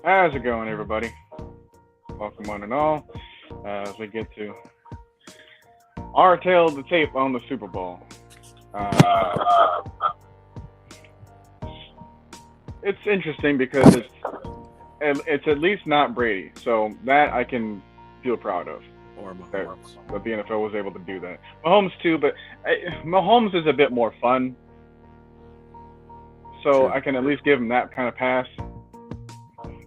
How's it going, everybody? Welcome, one and all, as we get to our tale of the tape on the Super Bowl. Uh, it's interesting because it's at least not Brady, so that I can feel proud of. Or That, Mahomes. that the NFL was able to do that. Mahomes too, but Mahomes is a bit more fun, so True. I can at least give him that kind of pass.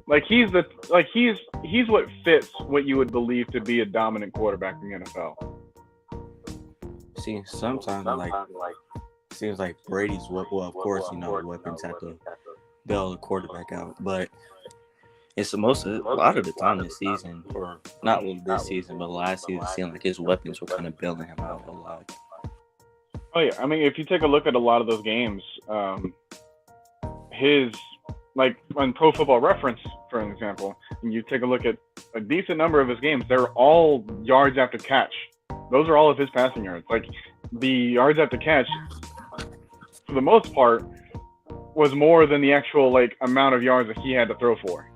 Like he's what fits what you would believe to be a dominant quarterback in the NFL. See, sometimes seems like Brady's well, of course, weapons have to bail the quarterback out, but it's a lot of the time this season, or not really this season, but last season, it seemed like his weapons were kind of bailing him out a lot. Oh yeah, I mean if you take a look at a lot of those games, his like on Pro Football Reference, for an example, and you take a look at a decent number of his games, they're all yards after catch. Those are all of his passing yards. Like the yards after catch, for the most part, was more than the actual like amount of yards that he had to throw for.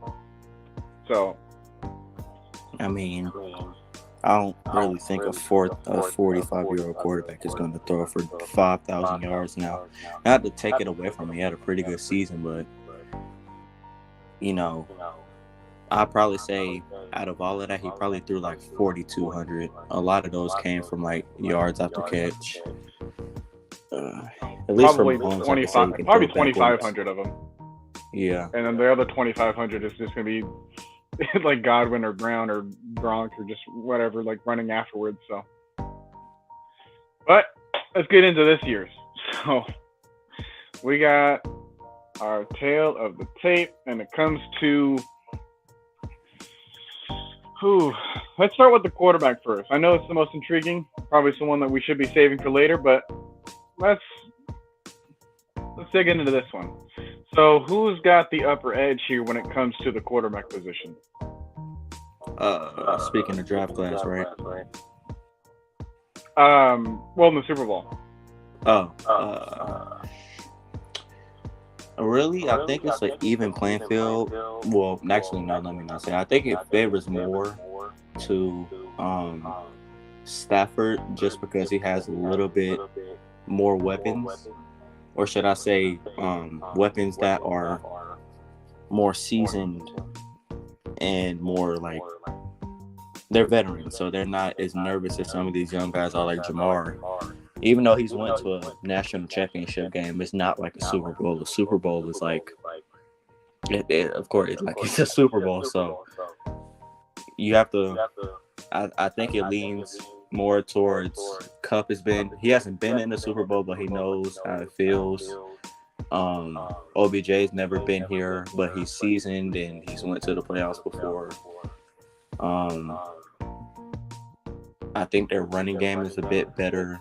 So I mean, I don't really think a 45-year-old quarterback is going to throw for 5,000 yards now. Not to take it away from him, he had a pretty good season, but I'd probably say out of all of that, he probably threw like 4,200. A lot of those came from like yards after catch. At least for probably Mahomes, I could say 25, he can probably throw backwards. 2,500 of them, Yeah, and then the other 2,500 is just gonna be like Godwin or Brown or Gronk or just whatever, like running afterwards. So, but let's get into this year's. So we got our tale of the tape, and it comes to let's start with the quarterback first. I know it's the most intriguing, probably someone that we should be saving for later, but let's dig into this one. So, who's got the upper edge here when it comes to the quarterback position? speaking of draft class, right? Well, in the Super Bowl. Oh, really? I think it's an even playing field. Well, actually, no, let me not say. I think it favors more to Stafford just because he has a little bit more weapons, or should I say, weapons that are more seasoned and more like they're veterans, so they're not as nervous as some of these young guys are, like Jamar. Even though he's went to a national championship game, it's not like a Super Bowl. The Super Bowl is like, of course, it's a Super Bowl. So you have to. I think it leans more towards Cup he hasn't been in the Super Bowl, but he knows how it feels. OBJ's never been here, but he's seasoned and he's went to the playoffs before. I think their running game is a bit better.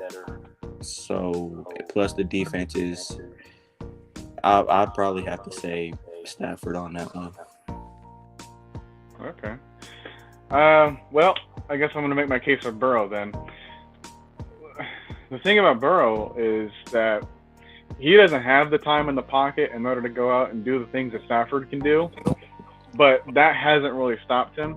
So plus the defense is, I'd probably have to say Stafford on that one. Okay. Well, I guess I'm going to make my case for Burrow then. The thing about Burrow is that he doesn't have the time in the pocket in order to go out and do the things that Stafford can do, but that hasn't really stopped him.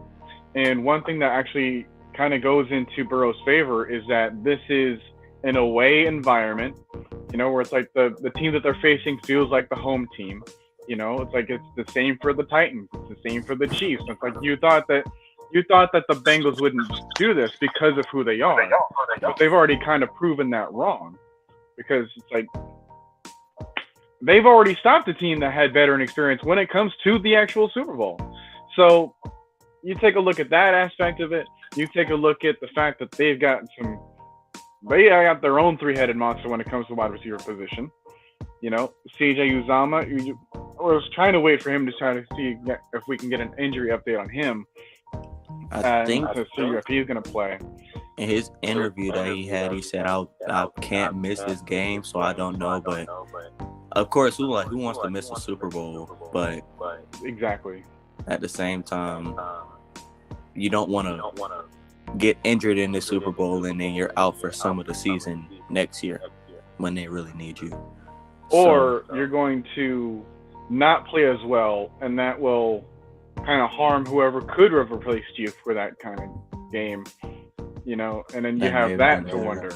And one thing that actually kind of goes into Burrow's favor is that this is an away environment, where it's like the team that they're facing feels like the home team. It's like it's the same for the Titans, it's the same for the Chiefs. It's like you thought that the Bengals wouldn't do this because of who they are, but they've already kind of proven that wrong, because it's like they've already stopped a team that had veteran experience when it comes to the actual Super Bowl. So you take a look at that aspect of it. You take a look at the fact that they got their own three-headed monster when it comes to wide receiver position. CJ Uzama, I was trying to wait for him to try to see if we can get an injury update on him. I think to see if he's going to play. In his interview that he had, he said, I can't miss this game, so I don't know. But, of course, who wants to miss a Super Bowl? But exactly. At the same time, you don't want to get injured in the Super Bowl and then you're out for some of the season next year when they really need you. Or you're going to not play as well, and that will kind of harm whoever could have replaced you for that kind of game, you know, and then you have that to wonder.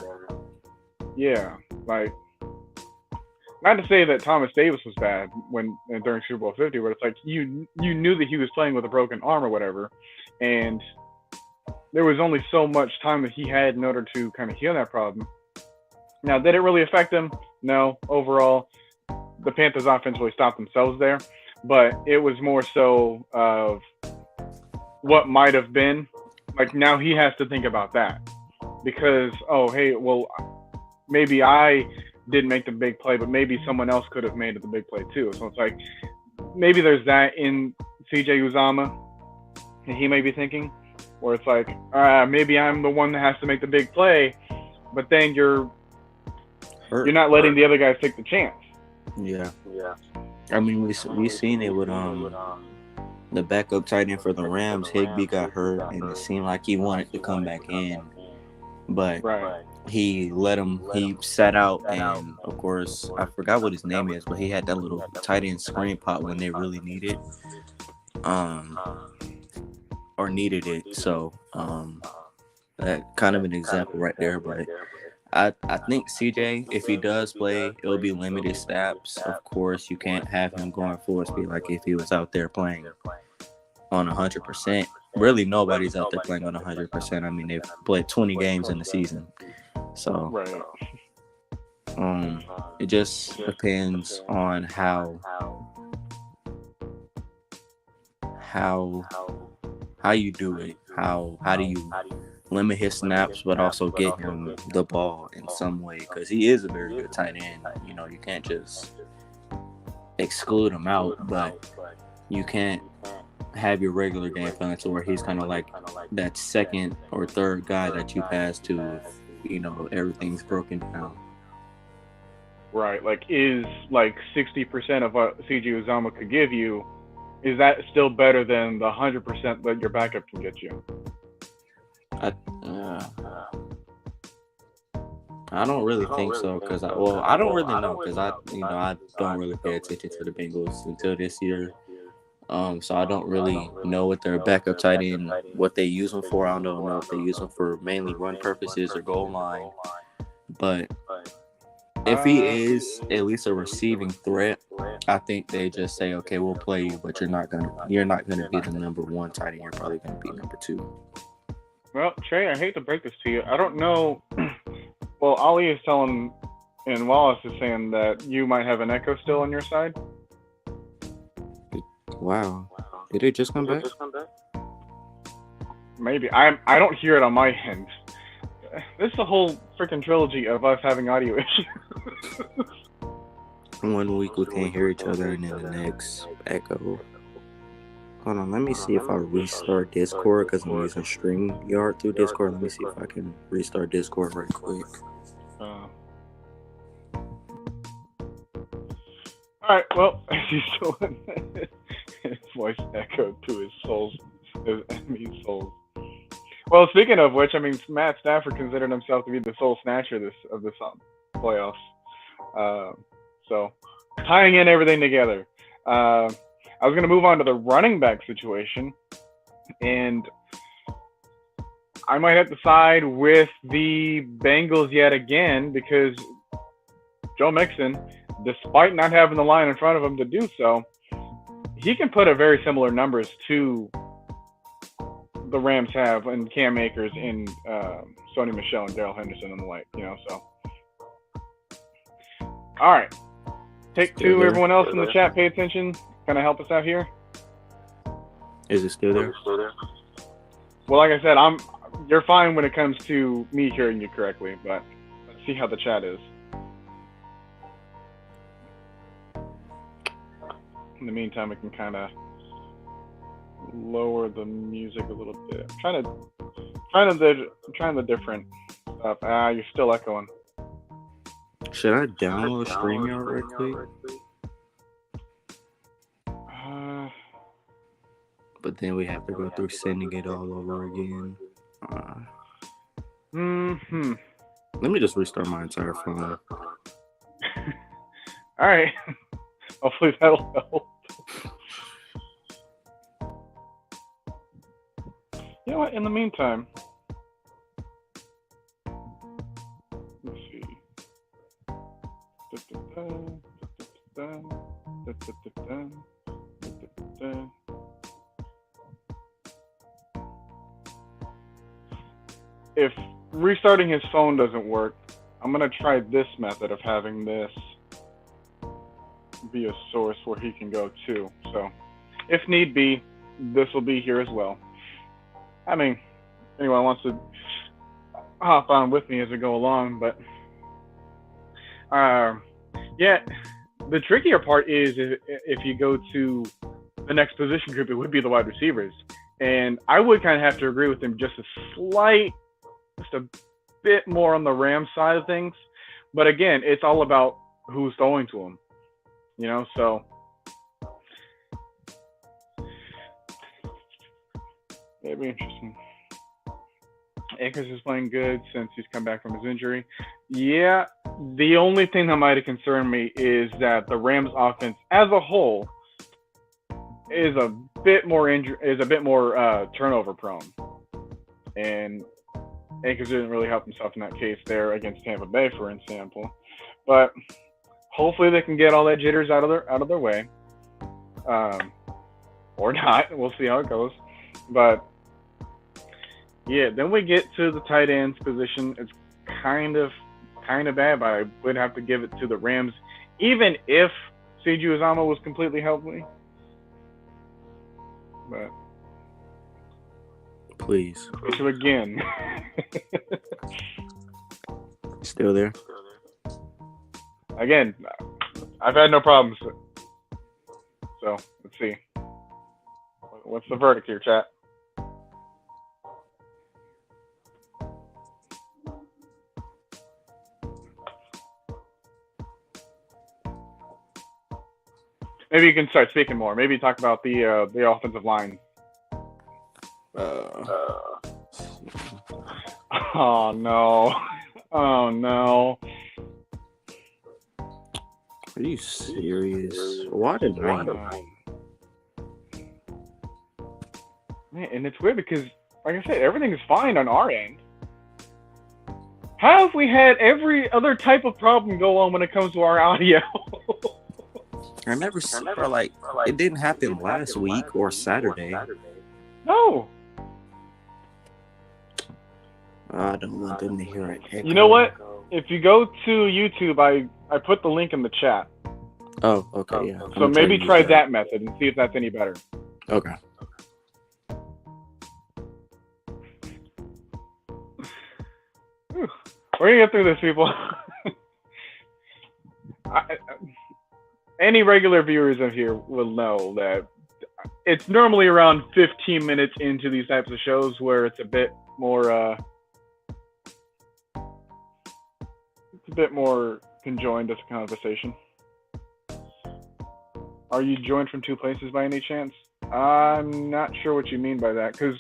Yeah, like, not to say that Thomas Davis was bad during Super Bowl 50, but it's like you knew that he was playing with a broken arm or whatever, and there was only so much time that he had in order to kind of heal that problem. Now, did it really affect him? No. Overall, the Panthers offense really stopped themselves there, but it was more so of what might have been. Like, now he has to think about that because, oh, hey, well, maybe I didn't make the big play, but maybe someone else could have made it the big play too. So it's like, maybe there's that in CJ Uzomah that he may be thinking, where it's like, maybe I'm the one that has to make the big play, but then you're not letting the other guys take the chance. Yeah. I mean, we seen it with the backup tight end for the Rams. Higbee got hurt, and it seemed like he wanted to come back in, but he let him. He sat out, and of course, I forgot what his name is, but he had that little tight end screen pot when they really needed it. So that kind of an example right there, but. I think CJ, if he does play, it'll be limited snaps. Of course, you can't have him going full speed like if he was out there playing on 100%. Really, nobody's out there playing on 100%. I mean, they've played 20 games in the season. So, it just depends on how you do it. How do you limit his snaps, but also get him the ball in some way, because he is a very good tight end. You know, you can't just exclude him out, but you can't have your regular game plan to where he's kind of like that second or third guy that you pass to if, you know, everything's broken down. Right, like, is like 60% of what CJ Uzomah could give you, is that still better than the 100% that your backup can get you? I don't really think so, because I don't really know, because I don't really pay attention to the Bengals until this year. So I don't really know what their backup tight end, what they use them for. I don't know if they use them for mainly run purposes or goal line. But if he is at least a receiving threat, I think they just say, okay, we'll play you, but you're not gonna be the number one tight end. You're probably gonna be number two. Well, Trey, I hate to break this to you. I don't know. Well, Ali is telling, and Wallace is saying that you might have an echo still on your side. Wow. Did it just come back? Maybe. I don't hear it on my end. This is a whole freaking trilogy of us having audio issues. 1 week we can't hear each other, and then the next echo. Hold on, let me see if I restart Discord, because I'm using StreamYard through Discord. Let me see if I can restart Discord right quick. Alright, well, he's still his voice echoed to his enemy's souls. Well, speaking of which, I mean, Matt Stafford considered himself to be the soul snatcher of this playoffs. So, tying in everything together. I was going to move on to the running back situation, and I might have to side with the Bengals yet again, because Joe Mixon, despite not having the line in front of him to do so, he can put up very similar numbers to the Rams have, and Cam Akers, and Sony Michel, and Darrell Henderson, and the like, you know, so. All right. Take two. Everyone else in the chat, pay attention. Kind of help us out here. Is it still there? Well, like I said, you're fine when it comes to me hearing you correctly, but let's see how the chat is. In the meantime, we can kind of lower the music a little bit. I'm trying the different stuff. You're still echoing. Should I download StreamYard right quick? But then we have to go through sending it all over again. Let me just restart my entire phone. All right. Hopefully that'll help. You know what? In the meantime, let's see. If restarting his phone doesn't work, I'm gonna try this method of having this be a source where he can go to. So, if need be, this will be here as well. I mean, anyone wants to hop on with me as we go along, but yeah, the trickier part is if you go to the next position group, it would be the wide receivers, and I would kind of have to agree with him just a bit more on the Rams side of things. But again, it's all about who's throwing to him, you know. So it'd be interesting. Akers is playing good since he's come back from his injury. Yeah, the only thing that might have concerned me is that the Rams offense as a whole is a bit more turnover prone, and Akers didn't really help himself in that case there against Tampa Bay, for example. But hopefully they can get all that jitters out of their way, or not. We'll see how it goes. But yeah, then we get to the tight ends position. It's kind of bad, but I would have to give it to the Rams, even if C.J. Uzomah was completely healthy. But please. So again, still there. Again, I've had no problems. So let's see. What's the verdict here, chat? Maybe you can start speaking more. Maybe talk about the offensive line. Oh no! Oh no! Are you serious? Why did I? Man, and it's weird because, like I said, everything is fine on our end. How have we had every other type of problem go on when it comes to our audio? I never saw like it didn't happen last week or Saturday. No. I don't want them to hear it. You know what? If you go to YouTube, I put the link in the chat. Oh, okay, yeah. So maybe try that method and see if that's any better. Okay. We're gonna get through this, people. Any regular viewers of here will know that it's normally around 15 minutes into these types of shows where it's a bit more conjoined as a conversation. Are you joined from two places by any chance? I'm not sure what you mean by that, because,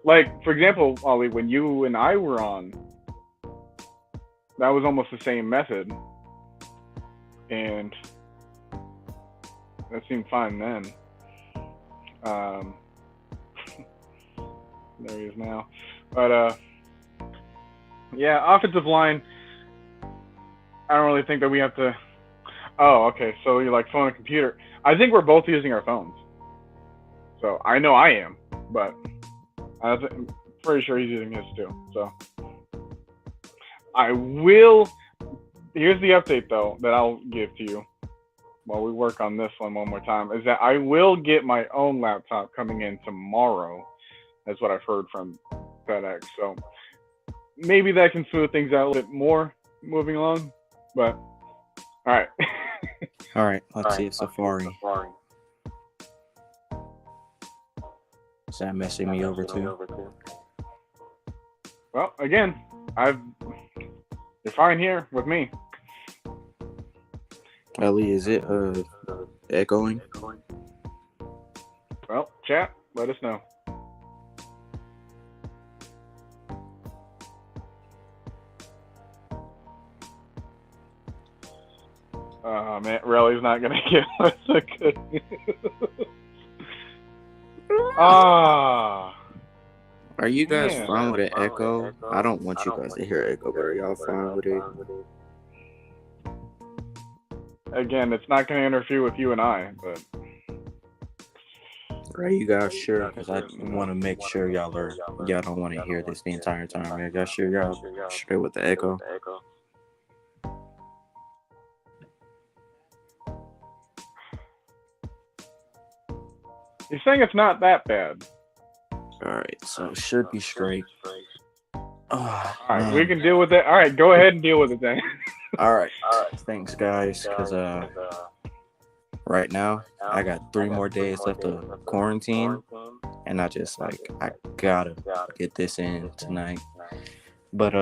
like, for example, Ollie, when you and I were on, that was almost the same method, and that seemed fine then. There he is now. But, yeah, offensive line, I don't really think that we have to... Oh, okay, so you're like phone and computer. I think we're both using our phones. So, I know I am, but I'm pretty sure he's using his too. So, I will... Here's the update, though, that I'll give to you while we work on this one more time, is that I will get my own laptop coming in tomorrow. That's what I've heard from FedEx. So, maybe that can smooth things out a little bit more moving along. But, all right. All right, let's see if Safari. Is that messing me over too? Well, again, you're fine here with me. Ellie, is it echoing? Well, chat, let us know. Oh man, Relly's not gonna give us a good news. Ah, Are you guys yeah. fine with an echo? I don't want you guys to hear echo, but are y'all fine with it? Again, it's not going to interfere with you and I, but Are you guys sure? Because I want to make sure y'all don't want to hear this the entire time. Are y'all sure y'all straight with the echo? you're saying it's not that bad. All right, so it should be straight. Oh, All right, we can deal with it. All right, go ahead and deal with it then. All right, thanks guys. Because right now I got 3 more days left of quarantine, and I gotta get this in tonight. But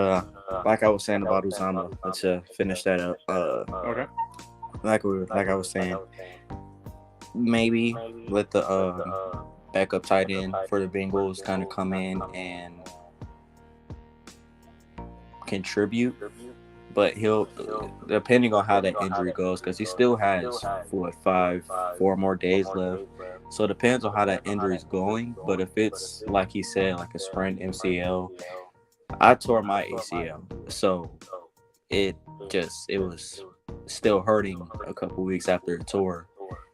like I was saying about Uzama, let's finish that up. Okay. Like I was saying, maybe let the backup tight end for the Bengals kind of come in and contribute, but he'll, depending on how that injury goes, because he still has 4 more days left, so it depends on how that injury is going. But if it's like he said, like a sprained MCL, I tore my ACL, so it was still hurting a couple weeks after it tore,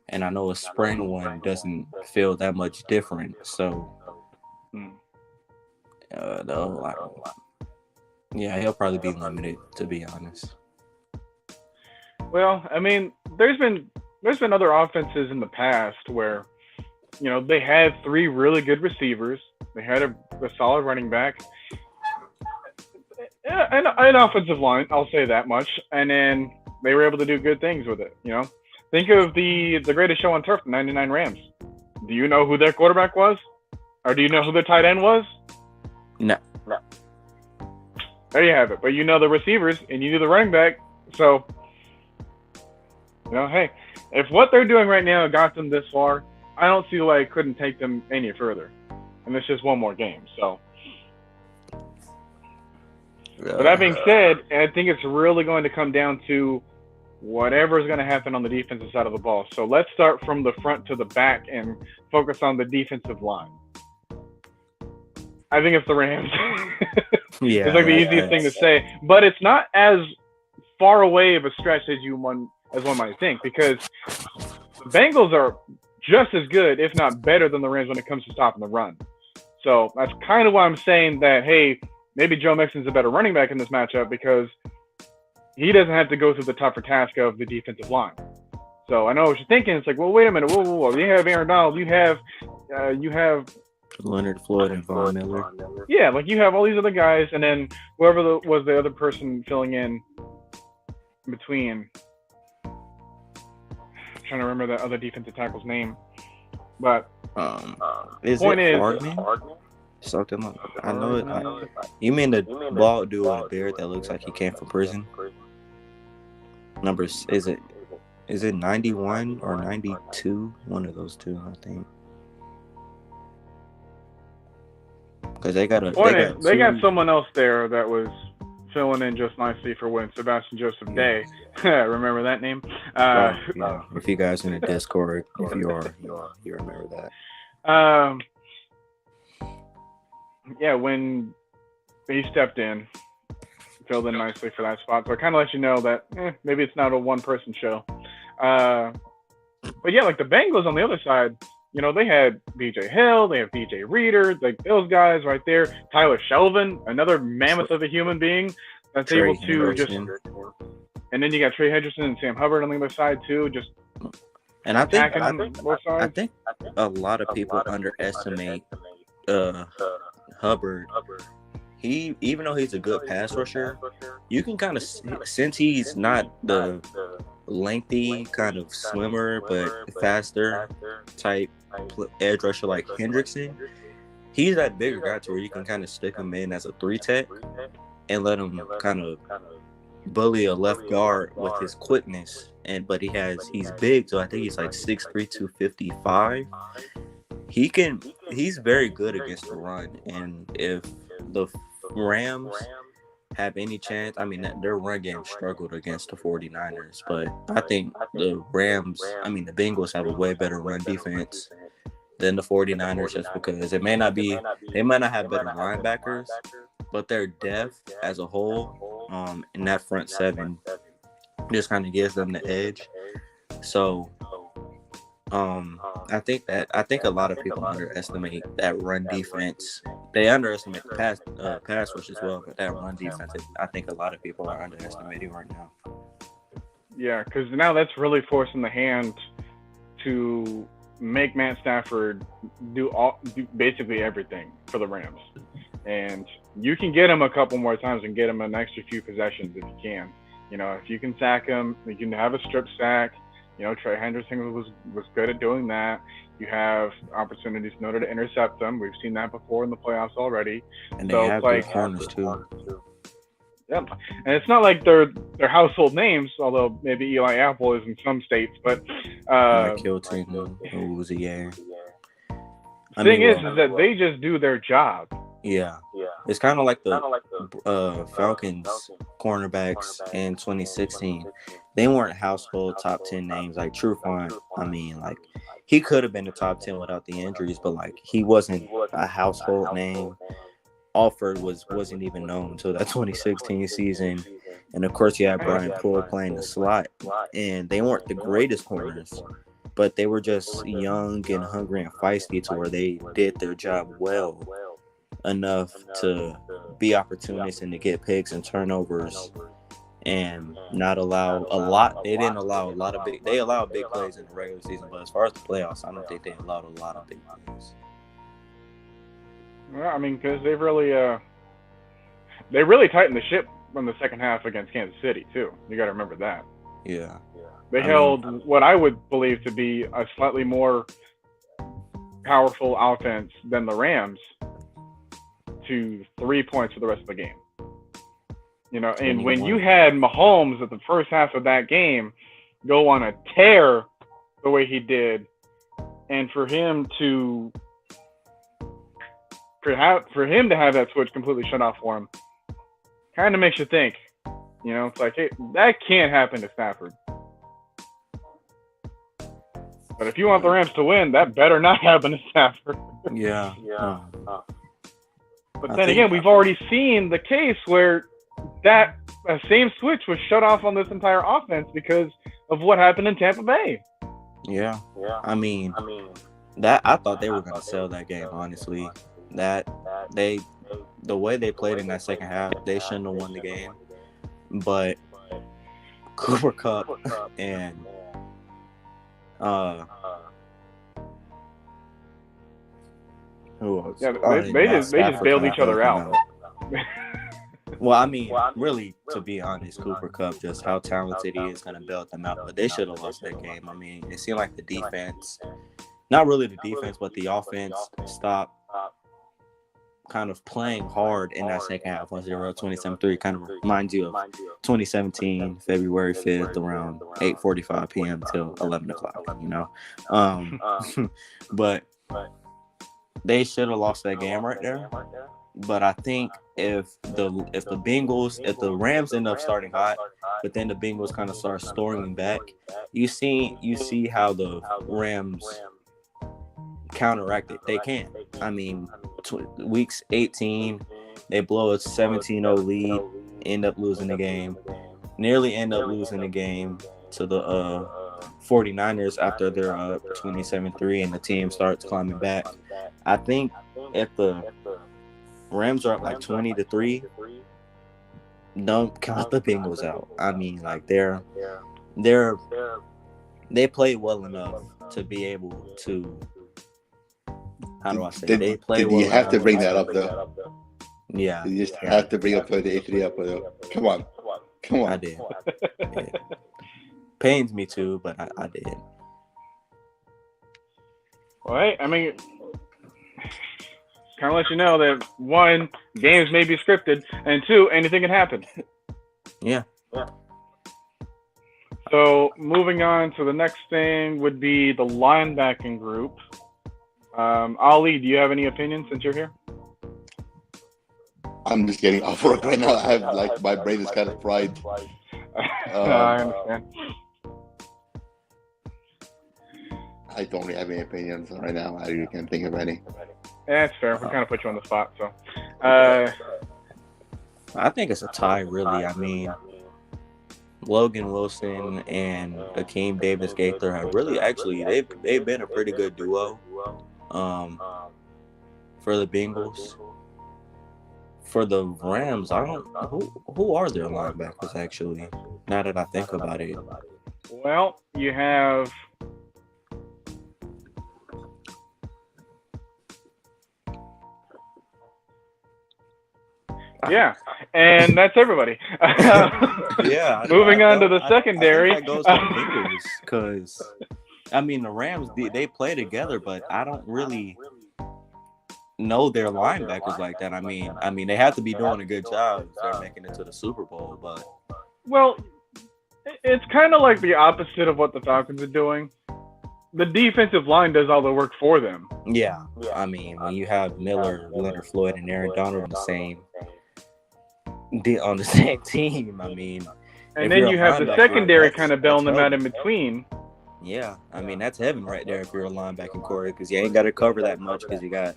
and I know a sprained one doesn't feel that much different. So yeah, he'll probably be limited, to be honest. Well, I mean, there's been other offenses in the past where, you know, they had 3 really good receivers, they had a solid running back, and an offensive line. I'll say that much, and then they were able to do good things with it. You know, think of the greatest show on turf, the '99 Rams. Do you know who their quarterback was, or do you know who their tight end was? No. There you have it. But you know the receivers and you knew the running back. So, you know, hey, if what they're doing right now got them this far, I don't see why it couldn't take them any further. And it's just one more game. So, but that being said, I think it's really going to come down to whatever is going to happen on the defensive side of the ball. So let's start from the front to the back and focus on the defensive line. I think it's the Rams. Yeah, it's like the easiest thing to say, but it's not as far away of a stretch as one might think, because the Bengals are just as good, if not better, than the Rams when it comes to stopping the run. So that's kind of why I'm saying that, hey, maybe Joe Mixon's a better running back in this matchup, because he doesn't have to go through the tougher task of the defensive line. So I know what you're thinking. It's like, well, wait a minute, whoa. You have Aaron Donald, you have Leonard Floyd and Von Miller. Yeah, like you have all these other guys, and then whoever was the other person filling in between. I'm trying to remember that other defensive tackle's name, but is it Hardman? Something like, I know it. You mean the bald dude with a beard that looks like he came from prison? Numbers, is it 91 or 92? One of those two, I think. Because they got someone else there that was filling in just nicely for when Sebastian Joseph Day. Remember that name? Yeah. If you guys in the Discord, if you are, you remember that. Yeah, when he stepped in, filled in nicely for that spot. So it kind of lets you know that maybe it's not a one-person show. But yeah, like the Bengals on the other side, you know, they had B.J. Hill, they have DJ Reader, like those guys right there. Tyler Shelvin, another mammoth of a human being that's Trey able to Henderson. And then you got Trey Henderson and Sam Hubbard on the other side too. And I think a lot of people underestimate Hubbard. He, even though he's a good pass rusher, you can kind of, since he's not the lengthy kind of swimmer but faster type edge rusher like Hendrickson, he's that bigger guy to where you can kind of stick him in as a 3-tech and let him kind of bully a left guard with his quickness. But he's big, so I think he's like 6'3", 255. He's very good against the run, and if the Rams have any chance, I mean, their run game struggled against the 49ers, but I think the Bengals have a way better run defense than the 49ers just because it may not be they might not have better linebackers, but their depth as a whole in that front seven just kind of gives them the edge. So I think a lot of people underestimate that run defense. They underestimate the pass rush as well, but that run defense, I think a lot of people are underestimating right now. Yeah, because now that's really forcing the hand to make Matt Stafford do basically everything for the Rams. And you can get him a couple more times and get him an extra few possessions if you can. You know, if you can sack him, you can have a strip sack. You know, Trey Henderson was good at doing that. You have opportunities in order to intercept them. We've seen that before in the playoffs already. And they have good corners too. Yep. And it's not like they're household names, although maybe Eli Apple is in some states. But Kilton, Uzi, the thing is that they just do their job. Yeah. It's kind of like the Falcons cornerbacks in 2016. They weren't household top 10 names like Trufant. I mean, like, he could have been the top 10 without the injuries, but like he wasn't a household name. Alford wasn't even known until that 2016 season. And of course you had Brian Poole playing the slot. And they weren't the greatest corners, but they were just young and hungry and feisty to where they did their job well enough to be opportunistic and to get picks and turnovers and not allow a lot. They didn't allow a lot of they allowed big plays in the regular season, but as far as the playoffs, I don't think they allowed a lot of big plays. Well, I mean, because they really tightened the ship in the second half against Kansas City too. You got to remember that. Yeah. They held what I would believe to be a slightly more powerful offense than the Rams to 3 points for the rest of the game. You know, and when you had Mahomes at the first half of that game go on a tear the way he did, and for him to have that switch completely shut off for him, kind of makes you think. You know, it's like, hey, that can't happen to Stafford. But if you want the Rams to win, that better not happen to Stafford. Yeah. But then again, we've already seen the case where that same switch was shut off on this entire offense because of what happened in Tampa Bay. Yeah. I mean, that I thought they were going to sell that game, honestly. The way they played in that second half, they shouldn't have won the game. But Cooper Kupp and who else? Yeah, they just bailed each other out. Well, I mean, really, to be honest, Cooper Kupp, just how talented he is, going to bail them out. But they should have lost that game. I mean, it seemed like the defense, not really the defense, but the offense stopped kind of playing hard in that second half. Once they were up 27-3, kind of reminds you of 2017, February 5th, around 8:45 p.m. till 11 o'clock, you know. But they should have lost that game right there. But I think if the Rams end up starting hot, but then the Bengals kind of start storming back, you see how the Rams counteract it. They can. I mean, weeks 18, they blow a 17-0 lead, end up losing the game, nearly end up losing the game to the 49ers after they're up 27-3 and the team starts climbing back. I think if the Rams are up like 20-3, don't count the Bengals out. I mean, like they play well enough to be able to. How do I say? They play well. You have to bring that up, though. Yeah, you just have to bring up the H3 up, though. Come on. I did. Yeah. Pains me too, but I did. Well, I mean, kind of let you know that one, games may be scripted, and two, anything can happen. Yeah. So moving on to the next thing would be the linebacking group. Ali, do you have any opinions since you're here? I'm just getting off work right now. I have my brain is kind of fried. I understand. I don't really have any opinions right now. I really can't think of any. Yeah, that's fair. We kind of put you on the spot, so. I think it's a tie, really. I mean, Logan Wilson and Akeem Davis Gaither have really actually they've been a pretty good duo. For the Bengals. For the Rams, I don't who are their linebackers actually. Now that I think about it. Well, you have. Yeah, and that's everybody. Yeah. Moving on to the secondary. I think that goes to the Bengals because, I mean, the Rams, they play together, but I don't really know their linebackers like that. I mean, they have to be doing a good job if they're making it to the Super Bowl, but. Well, it's kind of like the opposite of what the Falcons are doing. The defensive line does all the work for them. Yeah. I mean, when you have Miller, Leonard Floyd, and Aaron Donald on the same team, I mean. And then you have the secondary kind of bailing them out in between. Yeah, I mean, that's heaven right there if you're a linebacking core because you ain't got to cover that much because you got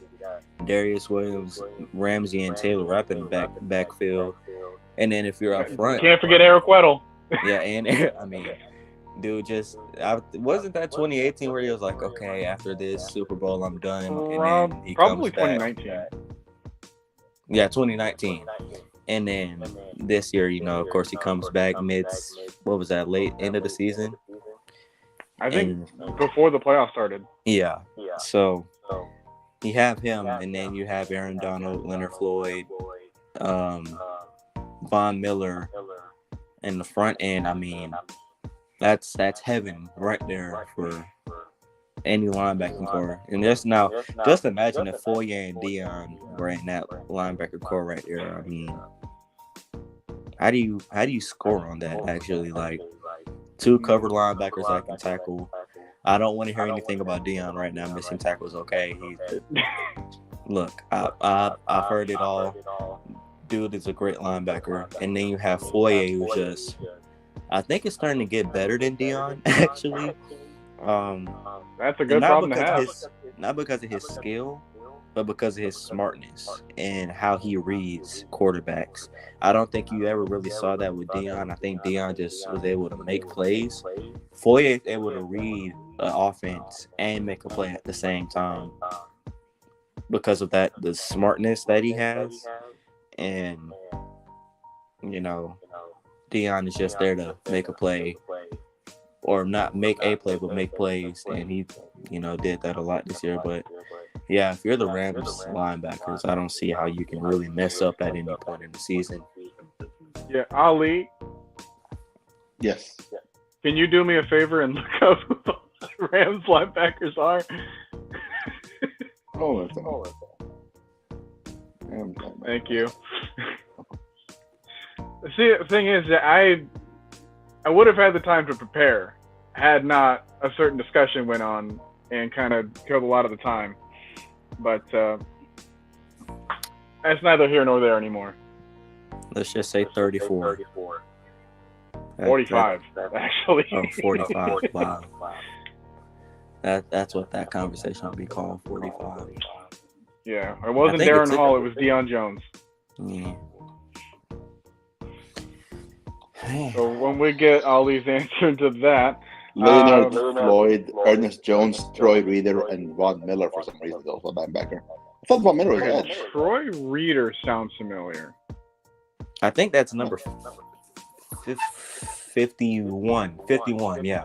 Darius Williams, Ramsey, and Taylor Rapp in the backfield. And then if you're up front. Can't forget Eric Weddle. Yeah, and I mean, dude, wasn't that 2018 where he was like, okay, after this Super Bowl, I'm done. And then he probably comes 2019. back. Yeah, 2019. And then this year, of course, he comes back late end of the season. I think before the playoffs started. Yeah. So you have him, and then you have Aaron Donald, Leonard Floyd, Von Miller in the front end. I mean, that's heaven right there for any linebacking core. And just imagine if Foye and Dion were in that linebacker core right there. I mean, how do you score on that? Actually, like 2 covered linebackers that can tackle. I don't want to hear anything about Dion right now. Missing tackles, okay. Look, I've heard it all. Dude is a great linebacker, and then you have Foye, who just, I think it's starting to get better than Dion actually. That's a good problem to have. Not because of his skill, but because of his smartness and how he reads quarterbacks. I don't think you ever really saw that with Dion. I think Dion just was able to make plays. Foye is able to read an offense and make a play at the same time because of that, the smartness that he has. And, Dion is just there to make a play, or not make a play, but make plays. And he, did that a lot this year. But, yeah, if you're the Rams linebackers, I don't see how you can really mess up at any point in the season. Yeah, Ali. Yes. Can you do me a favor and look up who the Rams linebackers are? Thank you. See, the thing is that I would have had the time to prepare had not a certain discussion went on and kind of killed a lot of the time. But that's neither here nor there anymore. Let's just say 34. 45, actually. Oh, 45. Wow. That's what that conversation would be called, 45. Yeah, it wasn't Darren Hall, it was Deion Jones. Yeah. So when we get Ali's answer to that, Leonard Floyd, Ernest Jones, Troy Reader, and Von Miller for some reason is also a linebacker. I thought Von Miller was edge. Troy Reader sounds familiar. I think that's number 51. 51, yeah.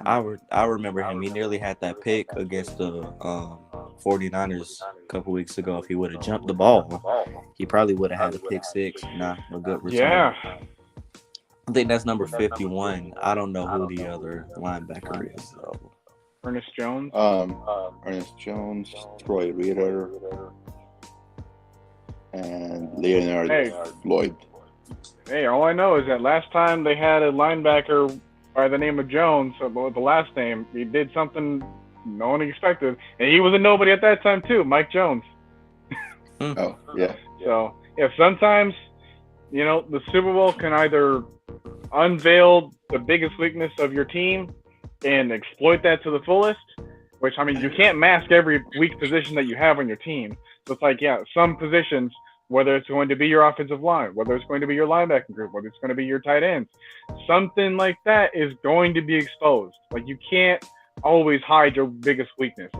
I remember him. He nearly had that pick against the 49ers a couple weeks ago. If he would have jumped the ball, he probably would have had a pick 6. A good return. Yeah. I think that's number 51. I don't know who the other linebacker is, though. Ernest Jones? Ernest Jones, Troy Reader, and Leonard Floyd. Hey, all I know is that last time they had a linebacker by the name of Jones, with the last name, he did something no one expected. And he was a nobody at that time, too, Mike Jones. Oh, yeah. So, sometimes, the Super Bowl can either unveil the biggest weakness of your team and exploit that to the fullest, which, I mean, you can't mask every weak position that you have on your team. So it's like, yeah, some positions, whether it's going to be your offensive line, whether it's going to be your linebacking group, whether it's going to be your tight ends, something like that is going to be exposed. Like, you can't always hide your biggest weakness.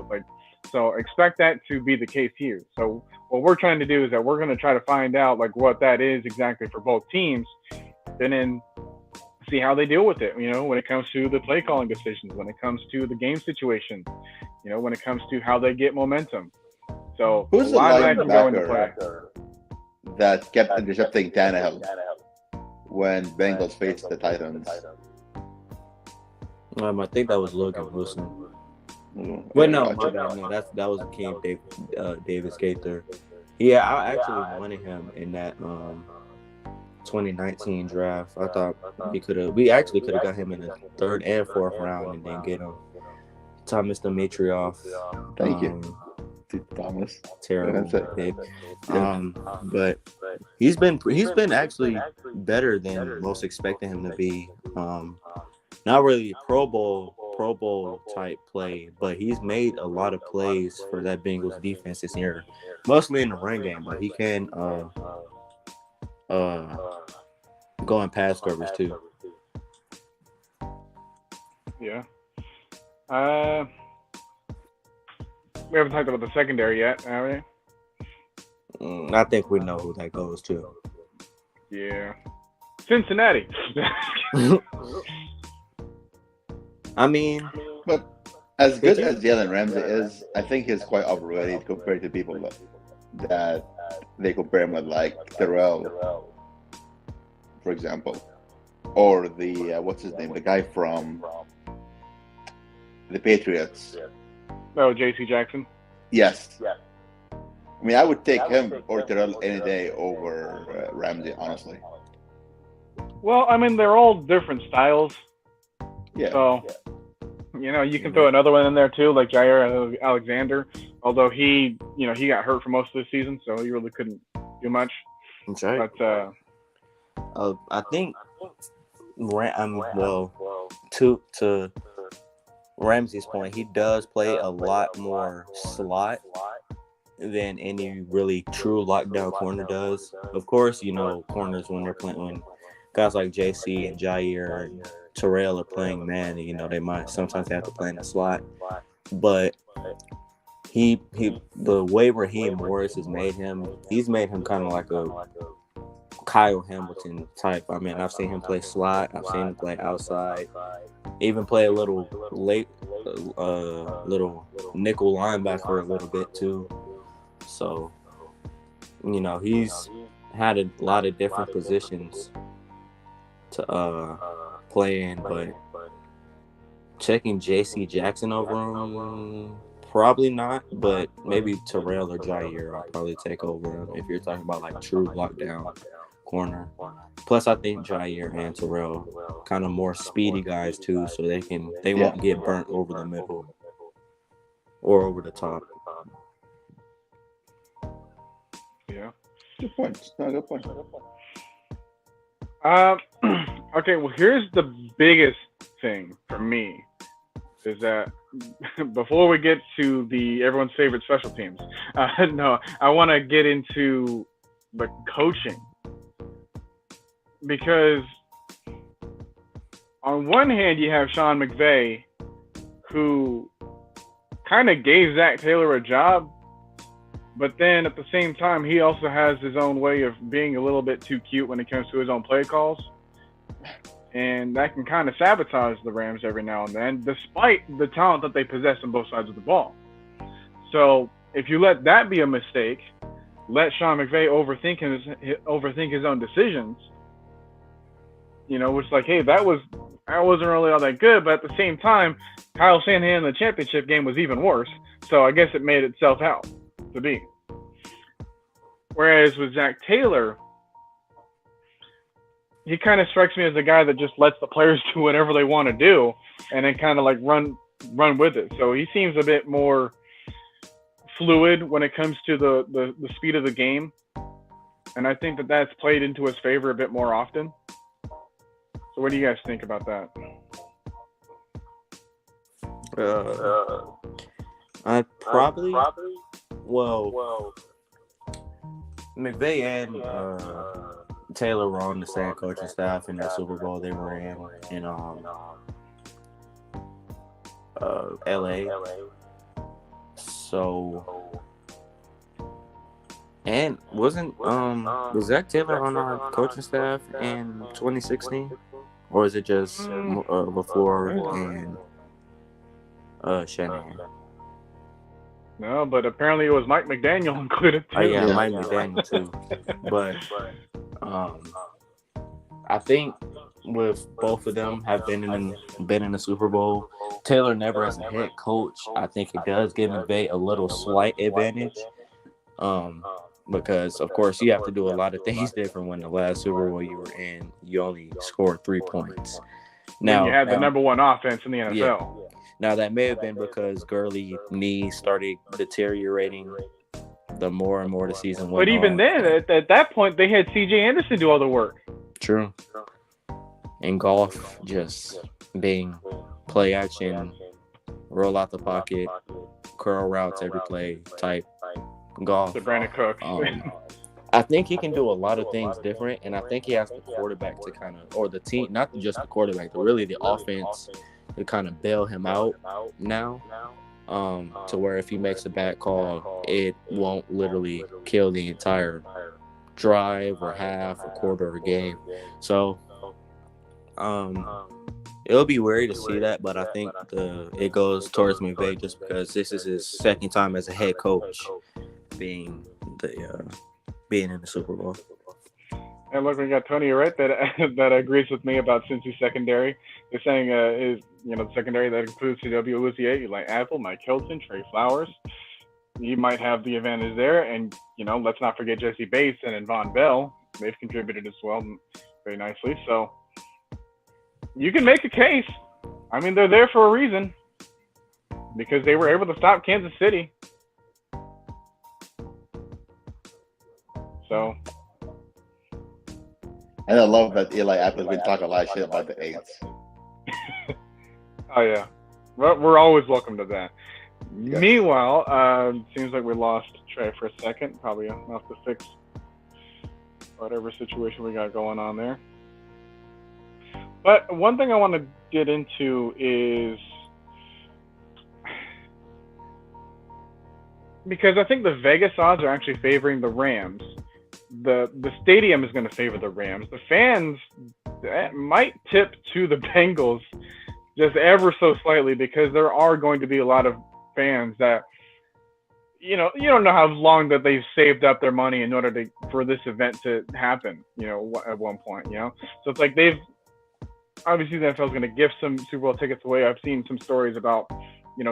So expect that to be the case here. So what we're trying to do is that we're going to try to find out, like, what that is exactly for both teams, and then see how they deal with it, when it comes to the play calling decisions, when it comes to the game situation, when it comes to how they get momentum. So who's a lot of that can go into play. That kept intercepting Tannehill when Bengals faced the Titans? I think that was Logan Wilson. Wait, no, my bad. No, that was Akeem Davis Gaither. Yeah, I actually wanted him in that 2019 draft. I thought we actually could have got him in the 3rd and 4th round and then get him. Thomas Dimitrioff. Thank you, Thomas. Terrible pick. But he's been actually better than most expected him to be. Not really Pro Bowl type play, but he's made a lot of plays for that Bengals defense this year, mostly in the run game. But he can go in pass coverage too. Yeah. We haven't talked about the secondary yet, have we? I think we know who that goes to. Yeah. Cincinnati. I mean, but as good as Jalen Ramsey is, I think he's quite overrated compared to people that they compare him with, like Terrell, for example, or the what's his name, the guy from the Patriots. Oh, J.C. Jackson. Yes. I mean, I would take him or Terrell any day over Ramsey, honestly. Well, I mean, they're all different styles. Yeah. So, you can throw another one in there too, like Jair Alexander. Although he got hurt for most of the season, so he really couldn't do much. That's right. But I think, to Ramsey's point, he does play a lot more slot than any really true lockdown corner does. Of course, corners when they're playing, when guys like JC and Jair and Terrell are playing man, they might sometimes have to play in the slot. But the way Raheem Morris has made him, he's made him kind of like a Kyle Hamilton type. I mean, I've seen him play slot, I've seen him play outside, even play a little little nickel linebacker a little bit too. So, he's had a lot of different positions to play in, but checking J.C. Jackson over him, probably not, but maybe Terrell or Jair I'll probably take over him if you're talking about like true lockdown corner. Plus, I think Jair and Terrell kind of more speedy guys too, so they won't get burnt over the middle or over the top. Yeah. Good point. No, good point. Okay, well, here's the biggest thing for me is that before we get to everyone's favorite special teams, I want to get into the coaching, because on one hand you have Sean McVay, who kind of gave Zach Taylor a job, but then at the same time he also has his own way of being a little bit too cute when it comes to his own play calls. And that can kind of sabotage the Rams every now and then, despite the talent that they possess on both sides of the ball. So if you let that be a mistake, let Sean McVay overthink his own decisions, it's like, hey, that wasn't really all that good, but at the same time, Kyle Shanahan in the championship game was even worse. So I guess it made itself out to be. Whereas with Zach Taylor, he kind of strikes me as a guy that just lets the players do whatever they want to do and then kind of like run with it. So he seems a bit more fluid when it comes to the speed of the game. And I think that that's played into his favor a bit more often. So what do you guys think about that? I probably, well, McVay and Taylor were on the same coaching staff in that Super Bowl they were in LA. So, and was Zach Taylor on our coaching staff in 2016, or is it just LaFleur and Shanahan? No, but apparently it was Mike McDaniel included too. Oh yeah, Mike McDaniel too. But I think with both of them have been in the Super Bowl, Taylor never as a head coach, I think it does give McVay a little slight advantage. Because of course you have to do a lot of things different when the last Super Bowl you were in, you only scored 3 points. Now you had the number one offense in the NFL. Yeah. Now that may have been because Gurley's knee started deteriorating the more and more the season went on. But even then, at that point, they had C.J. Anderson do all the work. True. And golf just being play action, roll out the pocket, curl routes every play type golf. The Brandon Cooks. I think he can do a lot of things different, and I think he has the quarterback to kind of, or the team, not just the quarterback, but really the offense to kind of bail him out now, to where if he makes a bad call, it won't literally kill the entire drive or half or quarter of a game. So it'll be weird to see that, but I think it goes towards McVay just because this is his second time as a head coach being in the Super Bowl. And look, we got Tony right that agrees with me about Cincy secondary. They're saying the secondary that includes C.W. Luzier, like Apple, Mike Hilton, Trey Flowers. You might have the advantage there, and let's not forget Jesse Bates and Von Bell. They've contributed as well very nicely. So you can make a case. I mean, they're there for a reason because they were able to stop Kansas City. So. And I love that Eli Apple's been talking a lot of shit about the AIDS. Oh, yeah. We're always welcome to that. Yes. Meanwhile, seems like we lost Trey for a second. Probably enough to fix whatever situation we got going on there. But one thing I want to get into is, because I think the Vegas odds are actually favoring the Rams. The stadium is going to favor the Rams. The fans might tip to the Bengals just ever so slightly, because there are going to be a lot of fans that, you don't know how long that they've saved up their money in order for this event to happen, at one point, So it's like obviously the NFL is going to gift some Super Bowl tickets away. I've seen some stories about,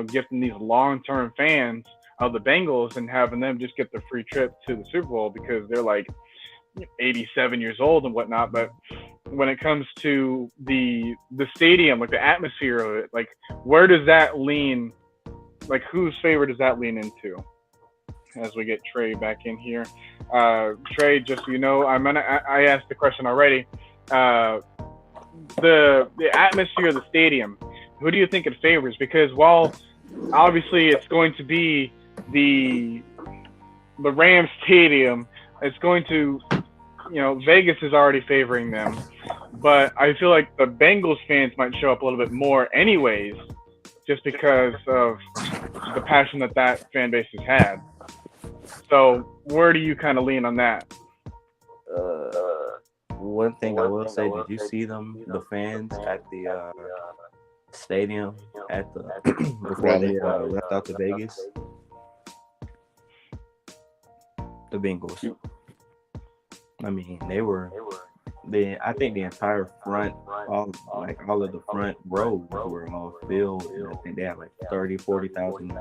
gifting these long-term fans of the Bengals and having them just get the free trip to the Super Bowl because they're like 87 years old and whatnot. But when it comes to the stadium, like the atmosphere of it, like where does that lean? Like whose favor does that lean into? As we get Trey back in here, Trey, just so you know, I asked the question already. The atmosphere of the stadium, who do you think it favors? Because while obviously it's going to be the Rams stadium, it's going to, Vegas is already favoring them, but I feel like the Bengals fans might show up a little bit more anyways, just because of the passion that fan base has had. So where do you kind of lean on that? One thing I will say, did you see the fans at the stadium before they left out to Vegas? The Bengals. I mean, I think the entire front, all of the front rows were all filled. I think they had like 30,000, 40,000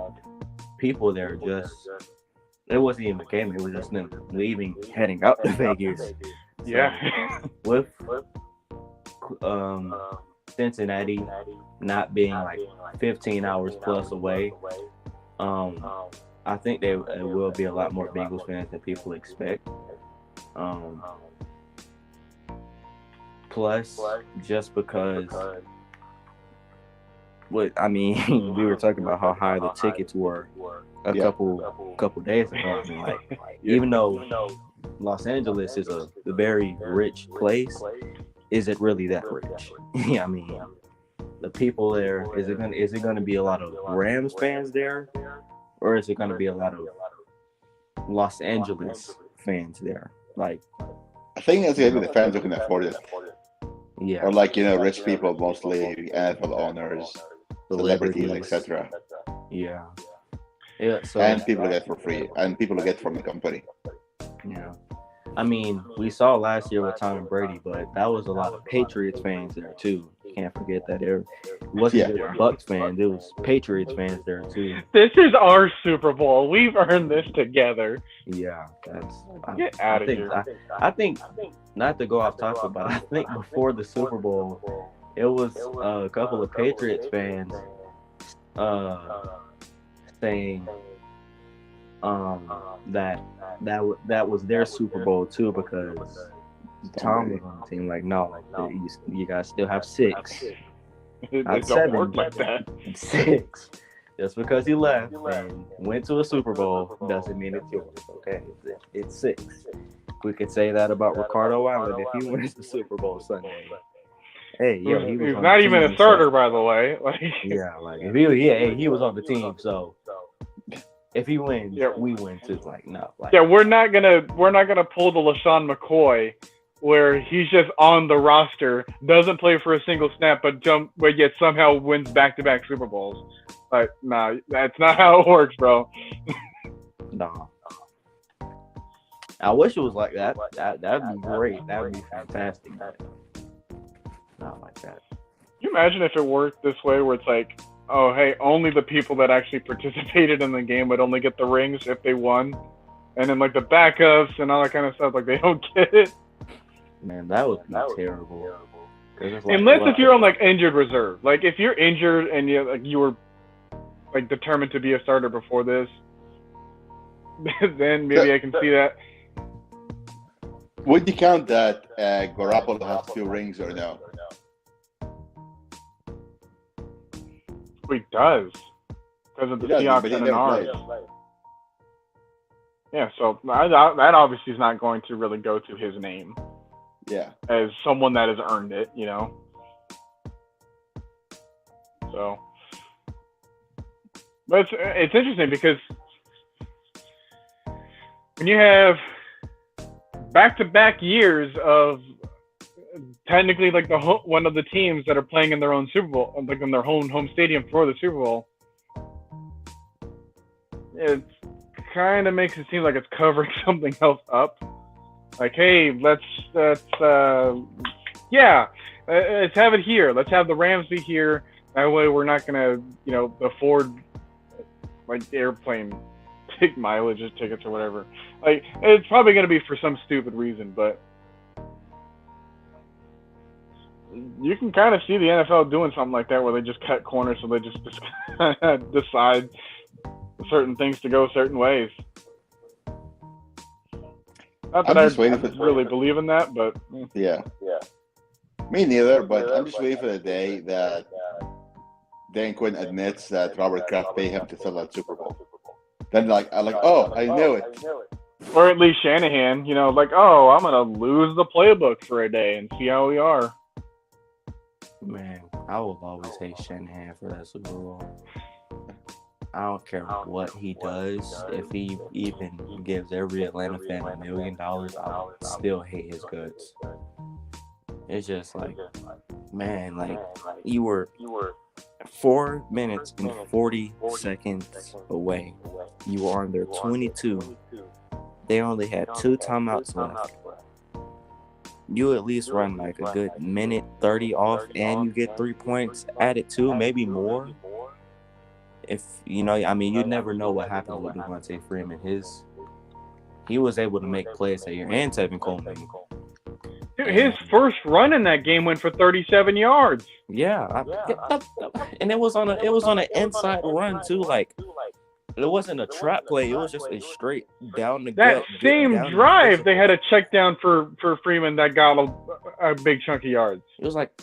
people there. It wasn't even a game. It was just them leaving, heading out to Vegas. Yeah. With Cincinnati not being like 15 hours plus away, I think there will be a lot more Bengals fans than people expect. Plus, just because what I mean, we were talking about how high the tickets were a couple days ago. I mean, like, even though Los Angeles is a very rich place, is it really that rich? Yeah, I mean, the people there, is it gonna be a lot of Rams fans there, or is it gonna be a lot of Los Angeles fans there? Like, I think it's gonna be the fans who can afford it. yeah, Or rich people, mostly NFL owners, celebrities, etc. Yeah. So, and people who get for free, and people who get from the company. Yeah. I mean, we saw last year with Tom and Brady, but that was a lot of Patriots fans there too. You can't forget that there wasn't just Bucks fans; it was Patriots fans there too. This is our Super Bowl. We've earned this together. Yeah, Get out of here. I think not to go off topic, but I think before the Super Bowl, it was a couple of Patriots fans saying that was their Super Bowl too, because Tom was on the team. Like, no, you guys still have 6. It Not don't 7, work like that. 6. Just because he left and went to a Super Bowl doesn't mean it's yours. Okay, it's 6. We could say that about Ricardo Allen if he wins the Super Bowl Sunday. Hey, yo, he was he's on not the even team, a starter, by the way. Like, yeah, like if he was on the team, so if he wins, we win too. Like, no, like, yeah, we're not gonna pull the LaShawn McCoy where he's just on the roster, doesn't play for a single snap, but yet somehow wins back-to-back Super Bowls. Like, nah, that's not how it works, bro. No. I wish it was like that. That'd be great. That'd be fantastic. Not like that. Can you imagine if it worked this way, where it's like, oh, hey, only the people that actually participated in the game would only get the rings if they won, and then like the backups and all that kind of stuff, like they don't get it. Man, that would be terrible. Like, unless if you're on like injured reserve, like if you're injured and you were like determined to be a starter before this, then maybe I can see that. Would you count that Garoppolo has 2 rings or no? He does, because of the Seahawks and ours. Yeah, so that obviously is not going to really go to his name. Yeah. As someone that has earned it, you know. So, but it's interesting because when you have back-to-back years of technically like one of the teams that are playing in their own Super Bowl, like in their home stadium for the Super Bowl, it kind of makes it seem like it's covering something else up. Like, hey, let's have it here. Let's have the Rams be here. That way, we're not gonna, afford like airplane mileage tickets or whatever. Like, it's probably gonna be for some stupid reason, but you can kind of see the NFL doing something like that, where they just cut corners, so they just decide certain things to go certain ways. Not that I really believe in that, but yeah, me neither. But I'm just waiting for the day that Dan Quinn admits that Robert Kraft paid him to sell that Super Bowl. Then I knew it. Or at least Shanahan, like, oh, I'm gonna lose the playbook for a day and see how we are. Man, I will always hate Shanahan for that Super Bowl. I don't care what he does. If he even gives every Atlanta fan $1 million, I would still hate his guts. It's just like, man, like you were 4 minutes and 40 seconds away. You were on their 22. They only had 2 timeouts left. You at least run like a good minute 30 off, and you get 3 points added too, maybe more. If you never know what happened with Devontae Freeman. He was able to make plays that year, and Tevin Coleman. Dude, his first run in that game went for 37 yards. Yeah, and it was on an inside run too. Like, it wasn't a trap play. It was just a straight down the gut. That same drive, they had a check down for Freeman that got a big chunk of yards. It was like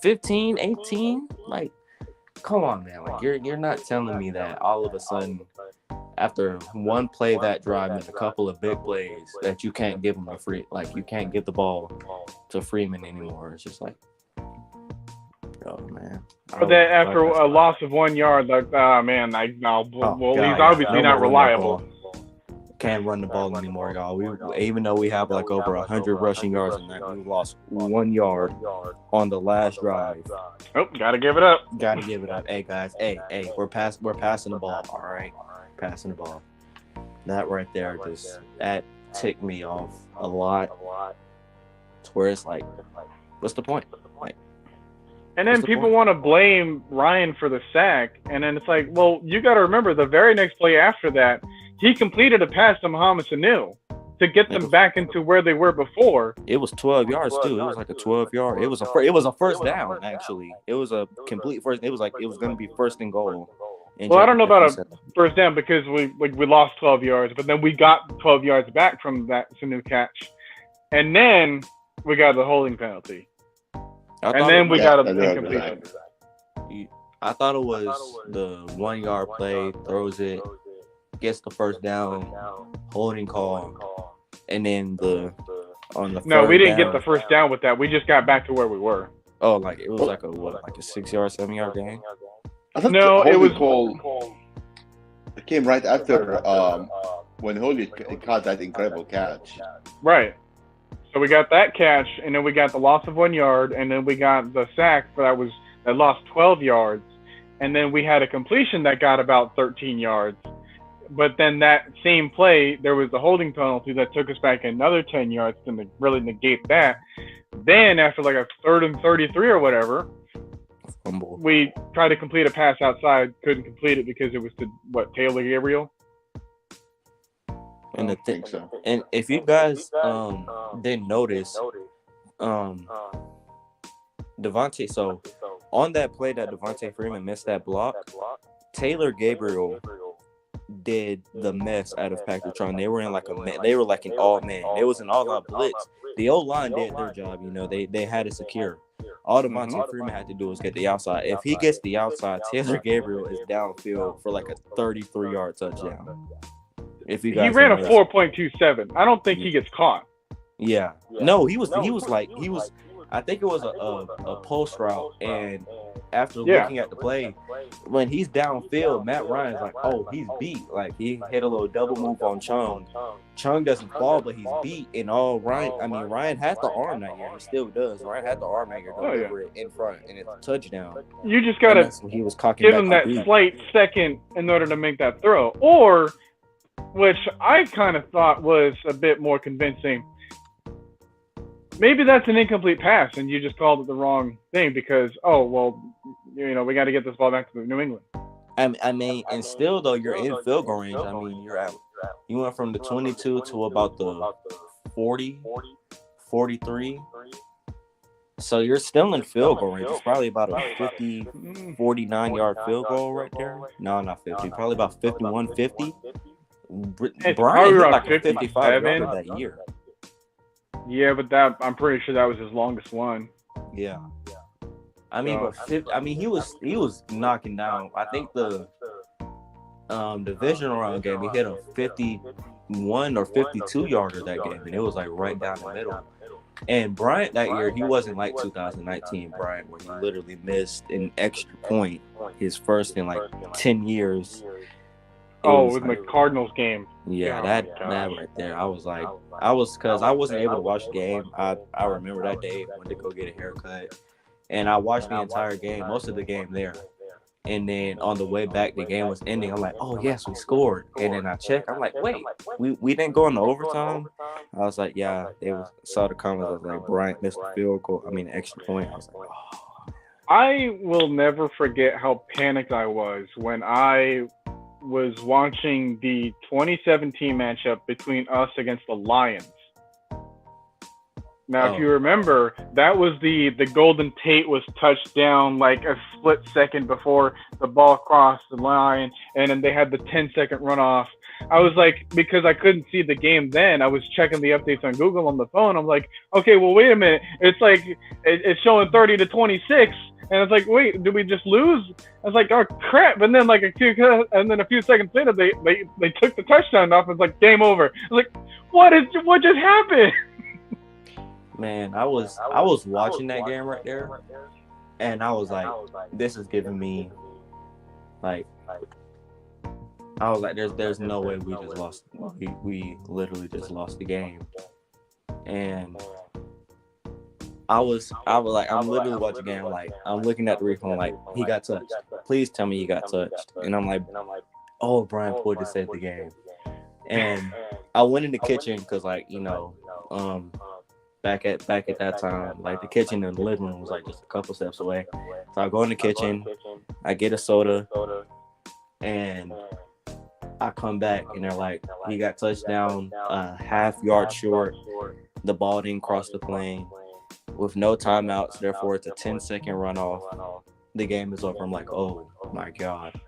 15, 18. Like, Come on, man. Like you're not telling me that all of a sudden, after one play that drive and a couple of big plays, that you can't give them a free, like you can't give the ball to Freeman anymore. It's just like, oh man. But then after a loss of 1 yard, like, man, he's obviously not reliable. Can't run the ball anymore, y'all. Even though we have like over 100 rushing yards in that, we lost 1 yard on the last drive. Oh, gotta give it up. Gotta give it up. Hey guys, hey, we're passing the ball. All right, passing the ball. That right there, that ticked me off a lot. To where it's like, what's the point? Like, and then people want to blame Ryan for the sack, and then it's like, well, you got to remember the very next play after that, he completed a pass to Mohamed Sanu to get them back into where they were before. It was 12 yards too. It was like a 12-yard. It was a first down actually. It was a complete first. It was going to be first and goal. Well, I don't know about a first down because we lost 12 yards, but then we got 12 yards back from that Sanu catch, and then we got the holding penalty, and then we got an incompletion. I thought it was the 1 yard play, throws it, gets the first down, holding call, and then No, we didn't get the first down with that. We just got back to where we were. Oh, like it was like a 6-yard, 7-yard gain? No, it was call. It came right after when Holy caught that incredible catch. Right. So we got that catch, and then we got the loss of 1 yard, and then we got the sack that lost 12 yards, and then we had a completion that got about 13 yards. But then that same play, there was the holding penalty that took us back another 10 yards to really negate that. Then after like a 3rd and 33 or whatever, we tried to complete a pass outside, couldn't complete it because it was to Taylor Gabriel. And and if you guys didn't notice, Devontae. So on that play that Devontae Freeman missed that block, Taylor Gabriel did the mess out of Packers-Tron. They were in like they were like an all-man. It was an all-out blitz. The O-line did their job. They had it secure. All Devontae Freeman had to do was get the outside. If he gets the outside, Taylor Gabriel is downfield for like a 33-yard touchdown. He ran a 4.27. I don't think he gets caught. Yeah. No, he was. I think it was a post route, and after looking at the play, when he's downfield, Matt Ryan's like, oh, he's beat. Like he hit a little double move on Chung. Chung doesn't fall, but he's beat. And Ryan had the arm that year. He still does. Ryan had the arm that year. Deliver it in front, and it's a touchdown. You just gotta give him that slight second in order to make that throw, or which I kind of thought was a bit more convincing. Maybe that's an incomplete pass, and you just called it the wrong thing because, we got to get this ball back to New England. I mean, and still though, you're in field goal range. I mean, you went from the 22 to about the 40, 43. So you're still in field goal range. It's probably about a 50, 49-yard field goal right there. No, not 50. Probably about 51, 50. Brian hit like a 55-yarder that year. Yeah, but I'm pretty sure that was his longest one. Yeah. He was knocking down. I think the divisional round game, he hit a 51 or 52-yarder that game, and it was like right down the middle. And Bryant that year, he wasn't like 2019 Bryant, where he literally missed an extra point, his first in like 10 years. With the Cardinals game. Yeah, that right there. Because I wasn't able to watch the game. I remember that day I went to go get a haircut, and I watched the entire game, most of the game there. And then on the way back, the game was ending. I'm like, oh yes, we scored. And then I checked. I'm like, wait, we didn't go into overtime. I was like, yeah. They saw the comments. I was like, Bryant missed the field goal. Extra point. I was like, oh. I will never forget how panicked I was when I was watching the 2017 matchup between us against the Lions. Now, if you remember, that was the Golden Tate was touched down like a split second before the ball crossed the line, and then they had the 10-second runoff. I was like, because I couldn't see the game then, I was checking the updates on Google on the phone. I'm like, okay, well, wait a minute. It's like, it's showing 30-26. And it's like, wait, did we just lose? I was like, oh crap! And then like a few seconds later, they took the touchdown off. It's like game over. I was like, what just happened? Man, I was watching that game right there, and I was like, this is giving me like. I was like, there's no way we just lost. We literally just lost the game, and I was like, I'm literally watching the game. Like, I'm looking at the replay. I'm like, he got touched. Please tell me he got touched. And I'm like, oh, Brian Porter saved the game. And I went in the kitchen because, like, you know, back at that time, like the kitchen and the living room was like just a couple steps away. So I go in the kitchen, I get a soda, and I come back and they're like, he got touched down half yard short. The ball didn't cross the plane with no timeouts. Therefore, it's a 10-second runoff. The game is over. I'm like, oh my God.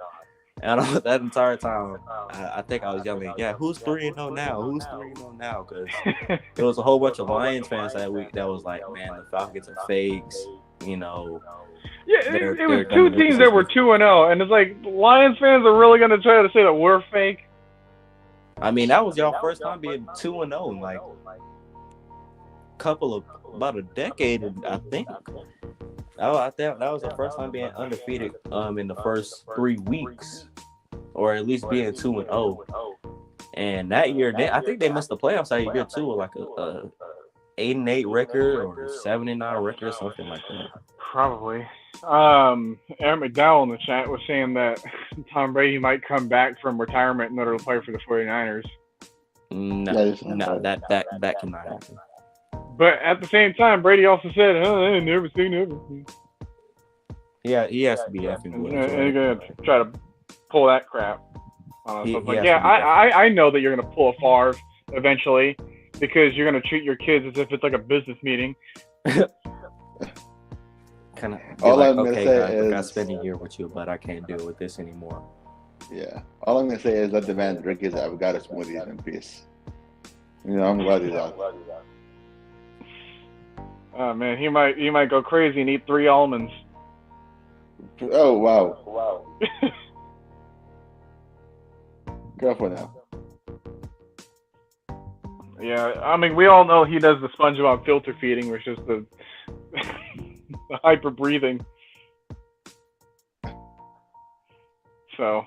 And that entire time, I think I was yelling, yeah, who's 3-0 now? Who's 3-0 now? Because there was a whole bunch of Lions fans that week that was like, man, the Falcons are fakes, you know. Yeah, it was two teams that were 2-0, and it's like Lions fans are really gonna try to say that we're fake. I mean, that was y'all first time being 2-0 in like about a decade, I think. I think that was the first time being undefeated in the first 3 weeks, or at least being 2-0. And that year, I think they missed the playoffs that year too, with like a 8-8 record or 7-9 record, something like that. Probably. Aaron McDowell in the chat was saying that Tom Brady might come back from retirement in order to play for the 49ers. No, that cannot happen. But at the same time, Brady also said, "Oh, I never seen everything." Yeah, he has to be effing good. And you're gonna try to pull that crap. I know that you're gonna pull a Favre eventually because you're gonna treat your kids as if it's like a business meeting. Kind of. All I'm gonna say is, I spent a year with you, but I can't deal with this anymore. Yeah. All I'm gonna say is, let the man drink his avocado smoothies in peace. You know, I'm glad he's out. Oh man, he might go crazy and eat 3 almonds. Oh wow. Careful now. Yeah, I mean, we all know he does the SpongeBob filter feeding, which is the the hyper breathing. So,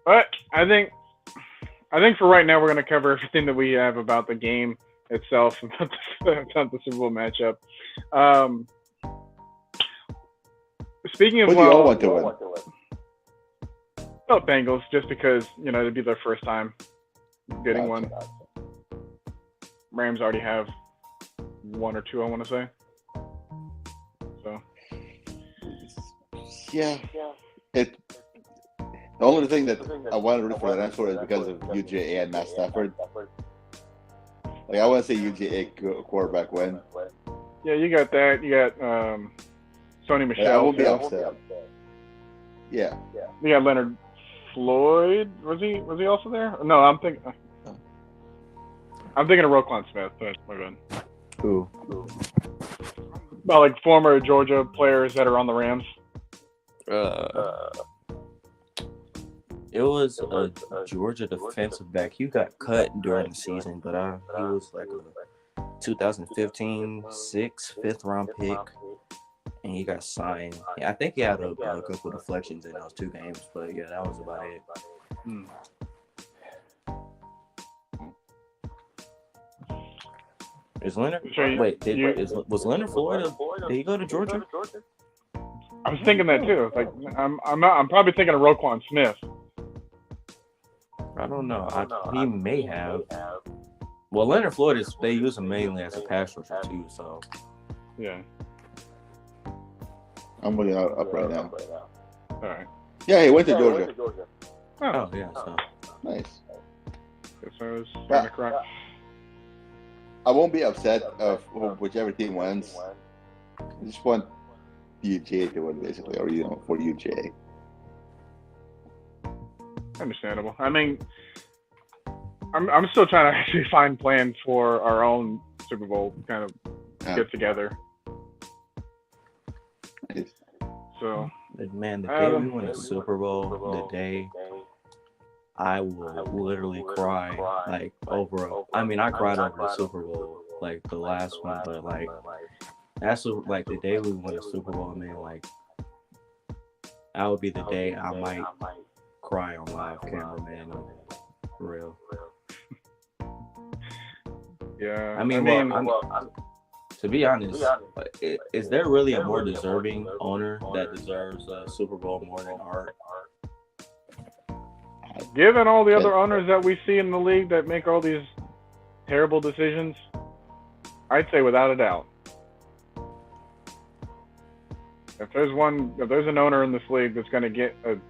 but I think for right now we're going to cover everything that we have about the game itself, about the Super Bowl matchup. Speaking of, what do you all want to win? Oh, Bengals, just because it'd be their first time getting one. Rams already have 1 or 2, I want to say. So. Yeah. The only thing that I want to root for the Rams for is because of UGA and Matt Stafford. Like, I want to see UGA quarterback win. Yeah, you got that. You got Sony Michel. I won't be upset. Yeah. You got Leonard Floyd. Was he also there? No, I'm thinking of Roquan Smith. But my bad. Who? Well, like former Georgia players that are on the Rams. It was a Georgia defensive back. He got cut during the season, but he was like a 2015 5th round pick, and he got signed. I think he had a couple of deflections in those 2 games, but yeah, that was about it. Is Leonard? Was Leonard Floyd? Did he go to Georgia? I was thinking that too. Like, I'm probably thinking of Roquan Smith. I don't know. He may have. Well, Leonard Floyd they use him mainly as a pass rusher too. So. Yeah. I'm looking up right now. All right. Yeah, he went to Georgia. Oh yeah. So. Nice. Guess I was kind of correct. I won't be upset of whichever team wins. I just want UGA to win, basically, or for UGA. Understandable. I mean, I'm still trying to actually find plans for our own Super Bowl kind of get together. So, man, the day we win a Super Bowl, the day I will literally cry like over. I mean, I cried over the Super Bowl, like the last one, but like that's like the day we win a Super Bowl, man. Like that would be the day I might cry on live camera, man. For real. Yeah. I mean, to be honest, is there really a more deserving owner that deserves a Super Bowl more than Art? Given all the other owners that we see in the league that make all these terrible decisions, I'd say without a doubt. If there's an owner in this league that's going to get that's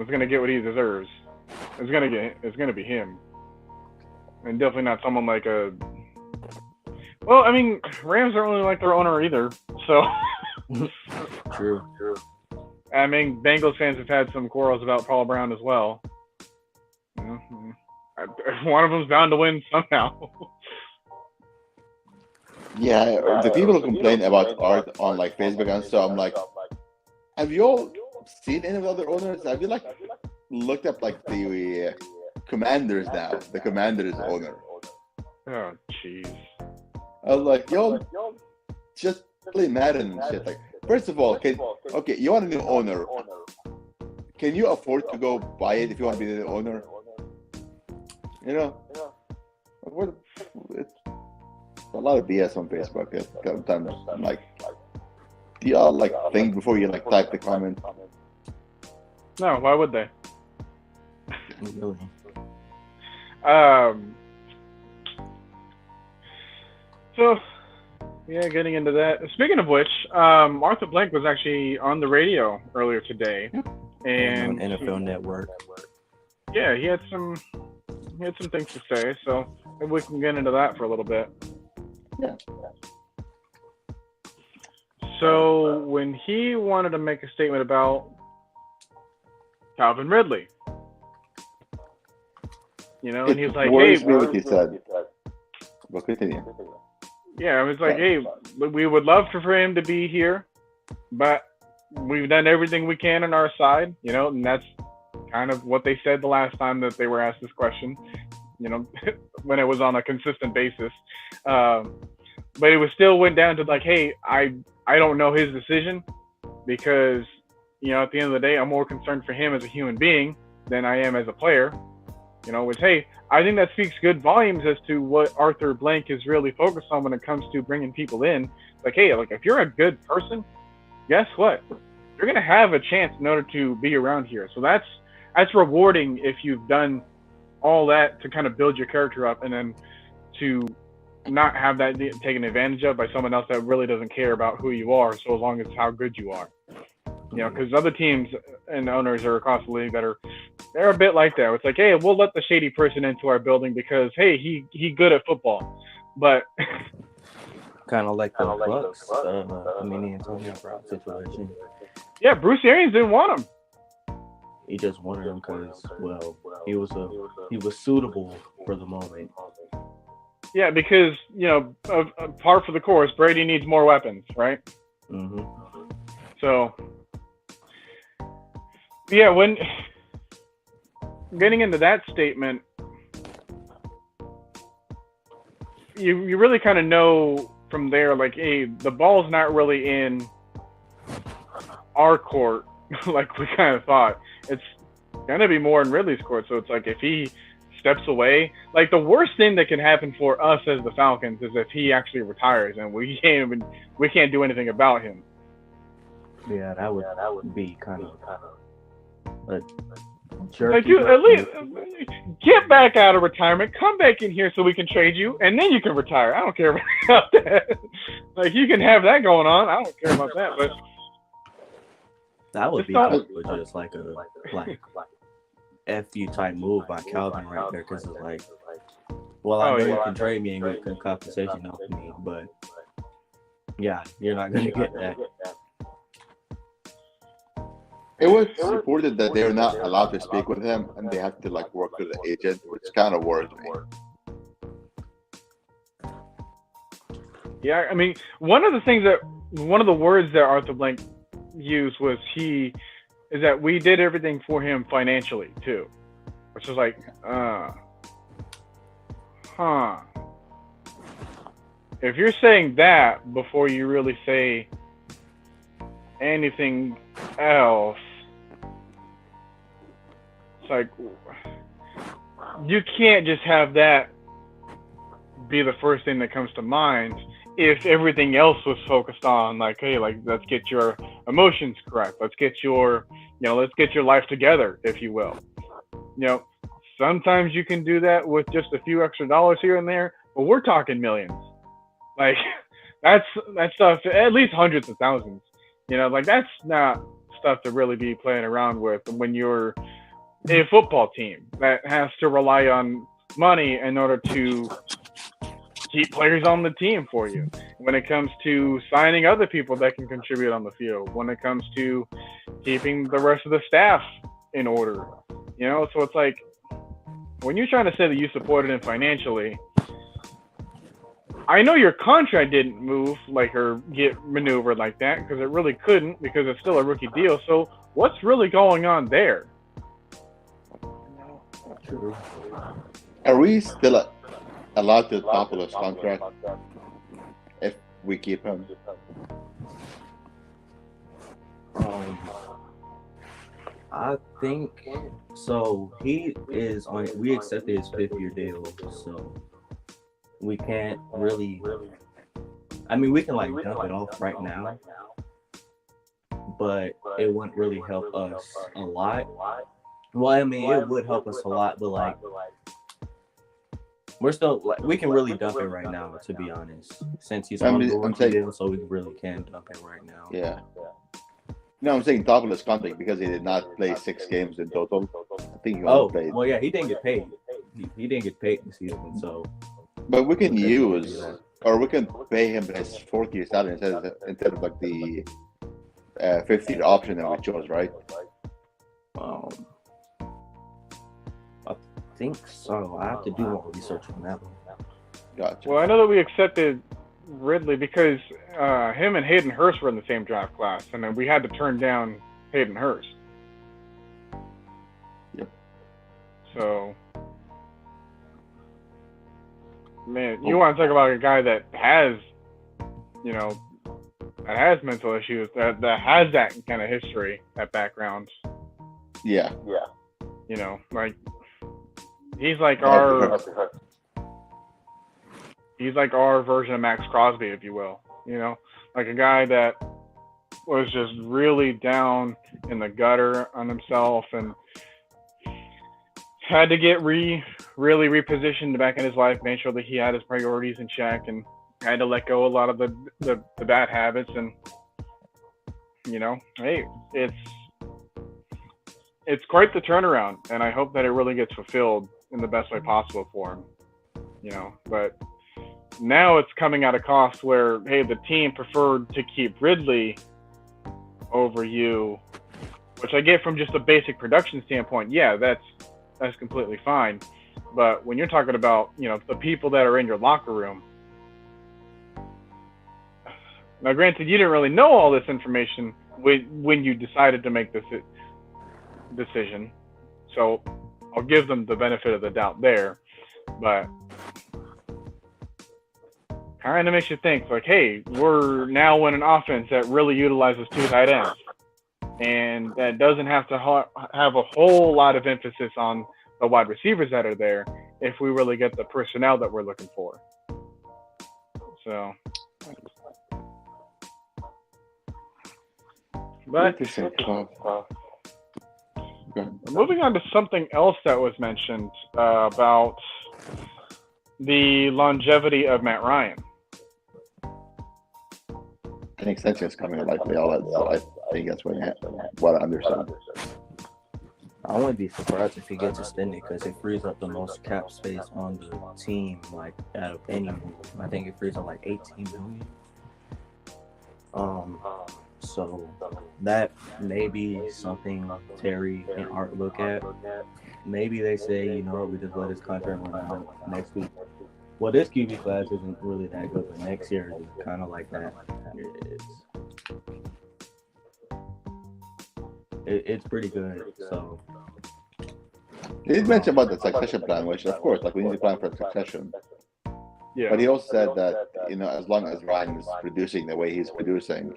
going to get what he deserves, it's going to be him. And definitely not someone like well, I mean, Rams don't really like their owner either, so. True. I mean, Bengals fans have had some quarrels about Paul Brown as well. One of them's bound to win somehow. Yeah, the people who complain about Art on like Facebook and stuff, I'm like, have you all seen any of the other owners? Have you like looked up like the Commanders now? The Commanders owner. Oh, jeez. I was like, yo, just play Madden and shit. Like, first of all, you want a new owner? Can you afford to go buy it if you want to be the owner? It's a lot of BS on Facebook. Sometimes I'm like, do y'all like think before you like type the comment? No, why would they? Really? So, yeah, getting into that. Speaking of which, Arthur Blank was actually on the radio earlier today, and on NFL Network. Yeah, he had some things to say. So maybe we can get into that for a little bit. Yeah. So when he wanted to make a statement about Calvin Ridley, and he was like, "Hey, what he said." Well, continue. Yeah, I was like, "Hey, we would love for him to be here, but we've done everything we can on our side, and that's kind of what they said the last time that they were asked this question, when it was on a consistent basis. But it was still went down to like, hey, I don't know his decision because, at the end of the day, I'm more concerned for him as a human being than I am as a player. Which, hey, I think that speaks good volumes as to what Arthur Blank is really focused on when it comes to bringing people in. Like, hey, if you're a good person, guess what? You're going to have a chance in order to be around here. So that's rewarding if you've done all that to kind of build your character up and then to not have that taken advantage of by someone else that really doesn't care about who you are so long as how good you are. Because other teams and owners are across the league they're a bit like that. It's like, hey, we'll let the shady person into our building because, hey, he good at football. But kind of like the Bucks, the Antonio Brown situation. Yeah, Bruce Arians didn't want him. He just wanted him because, well, he was suitable for the moment. Yeah, because par for the course, Brady needs more weapons, right? Mm-hmm. So, yeah, when getting into that statement, you really kind of know from there, like, hey, the ball's not really in our court, like we kind of thought. It's gonna be more in Ridley's court. So it's like if he steps away, like the worst thing that can happen for us as the Falcons is if he actually retires and we can't do anything about him. Yeah, that would be kind of a like you at least get back out of retirement, come back in here so we can trade you, and then you can retire. I don't care about that. Like you can have that going on. I don't care about that, but that would be just like a FU type move by Calvin right there, because it's like, well, I know you can trade me and get compensation off me, but yeah, you're not gonna get that. It was reported that they're not allowed to speak with him and they have to like work with the agent, which kind of worries me. Yeah, I mean, one of the words that Arthur Blank used was that we did everything for him financially too, which is like, huh. If you're saying that before you really say anything else, it's like you can't just have that be the first thing that comes to mind if everything else was focused on like, hey, like let's get your emotions correct, let's get your life together, if you will. Sometimes you can do that with just a few extra dollars here and there, but we're talking millions. Like that's stuff, at least hundreds of thousands. Like that's not stuff to really be playing around with when you're a football team that has to rely on money in order to keep players on the team for you. When it comes to signing other people that can contribute on the field, when it comes to keeping the rest of the staff in order, so it's like when you're trying to say that you supported him financially, I know your contract didn't move or get maneuvered like that because it really couldn't, because it's still a rookie deal. So what's really going on there? True. Are we still allowed to topple his contract if we keep him? I think so. He is on. We accepted his 5th-year deal, so we can't really. I mean, we can dump it off right now, but it wouldn't really help us a lot. Well, I mean, it would help us a lot, but we're still we can really dump it right now, to be honest, since he's on the rookie deal, so we really can dump it right now. Yeah. No, I'm saying top of his contract because he did not play 6 games in total. I think he only played. Well, yeah, he didn't get paid. He didn't get paid this season, so. But we can or we can pay him his 4th-year salary instead of the 5th-year option that we chose, right? I think so. I have to do more research on that one. Gotcha. Well, I know that we accepted Ridley because him and Hayden Hurst were in the same draft class, and then we had to turn down Hayden Hurst. Yep. So, man, you want to talk about a guy that has, that has mental issues, that has that kind of history, that background. Yeah. He's like our version of Max Crosby, if you will. Like a guy that was just really down in the gutter on himself and had to get really repositioned back in his life, made sure that he had his priorities in check, and had to let go a lot of the bad habits. And hey, it's quite the turnaround, and I hope that it really gets fulfilled in the best way possible for him. But now it's coming at a cost where, hey, the team preferred to keep Ridley over you, which I get from just a basic production standpoint. Yeah, that's completely fine. But when you're talking about, the people that are in your locker room, now granted, you didn't really know all this information when you decided to make this decision, so I'll give them the benefit of the doubt there, but kind of makes you think like, hey, we're now in an offense that really utilizes 2 tight ends, and that doesn't have to have a whole lot of emphasis on the wide receivers that are there if we really get the personnel that we're looking for. So, but moving on to something else that was mentioned about the longevity of Matt Ryan. An extension is coming likely. I think that's what I understand. I wouldn't be surprised if he gets extended because it frees up the most cap space on the team, out of any move. I think it frees up 18 million. So that may be something Terry and Art look at. Maybe they say, we just let his contract run out next week Well, this QB class isn't really that good, but next year is kind of like that. It's pretty good. So He did mention about the succession plan, which of course, like we need to plan for succession. Yeah. But he also said that, you know, as long as Ryan is producing the way he's producing,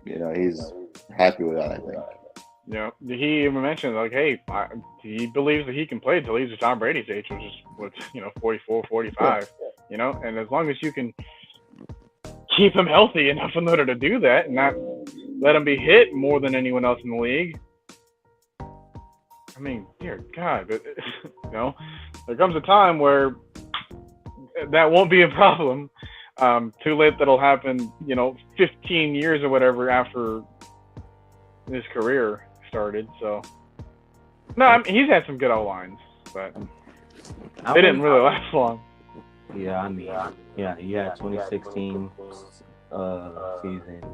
you know, he's happy with that, I think. Yeah, he even mentioned, like, hey, he believes that he can play until he's Tom Brady's age, which is, 44, 45, and as long as you can keep him healthy enough in order to do that and not let him be hit more than anyone else in the league. I mean, dear God, there comes a time where that won't be a problem. Too late that'll happen, 15 years or whatever after his career started. So, no, I mean, he's had some good O-lines, but they didn't really last long. Yeah, I mean, he had 2016 season.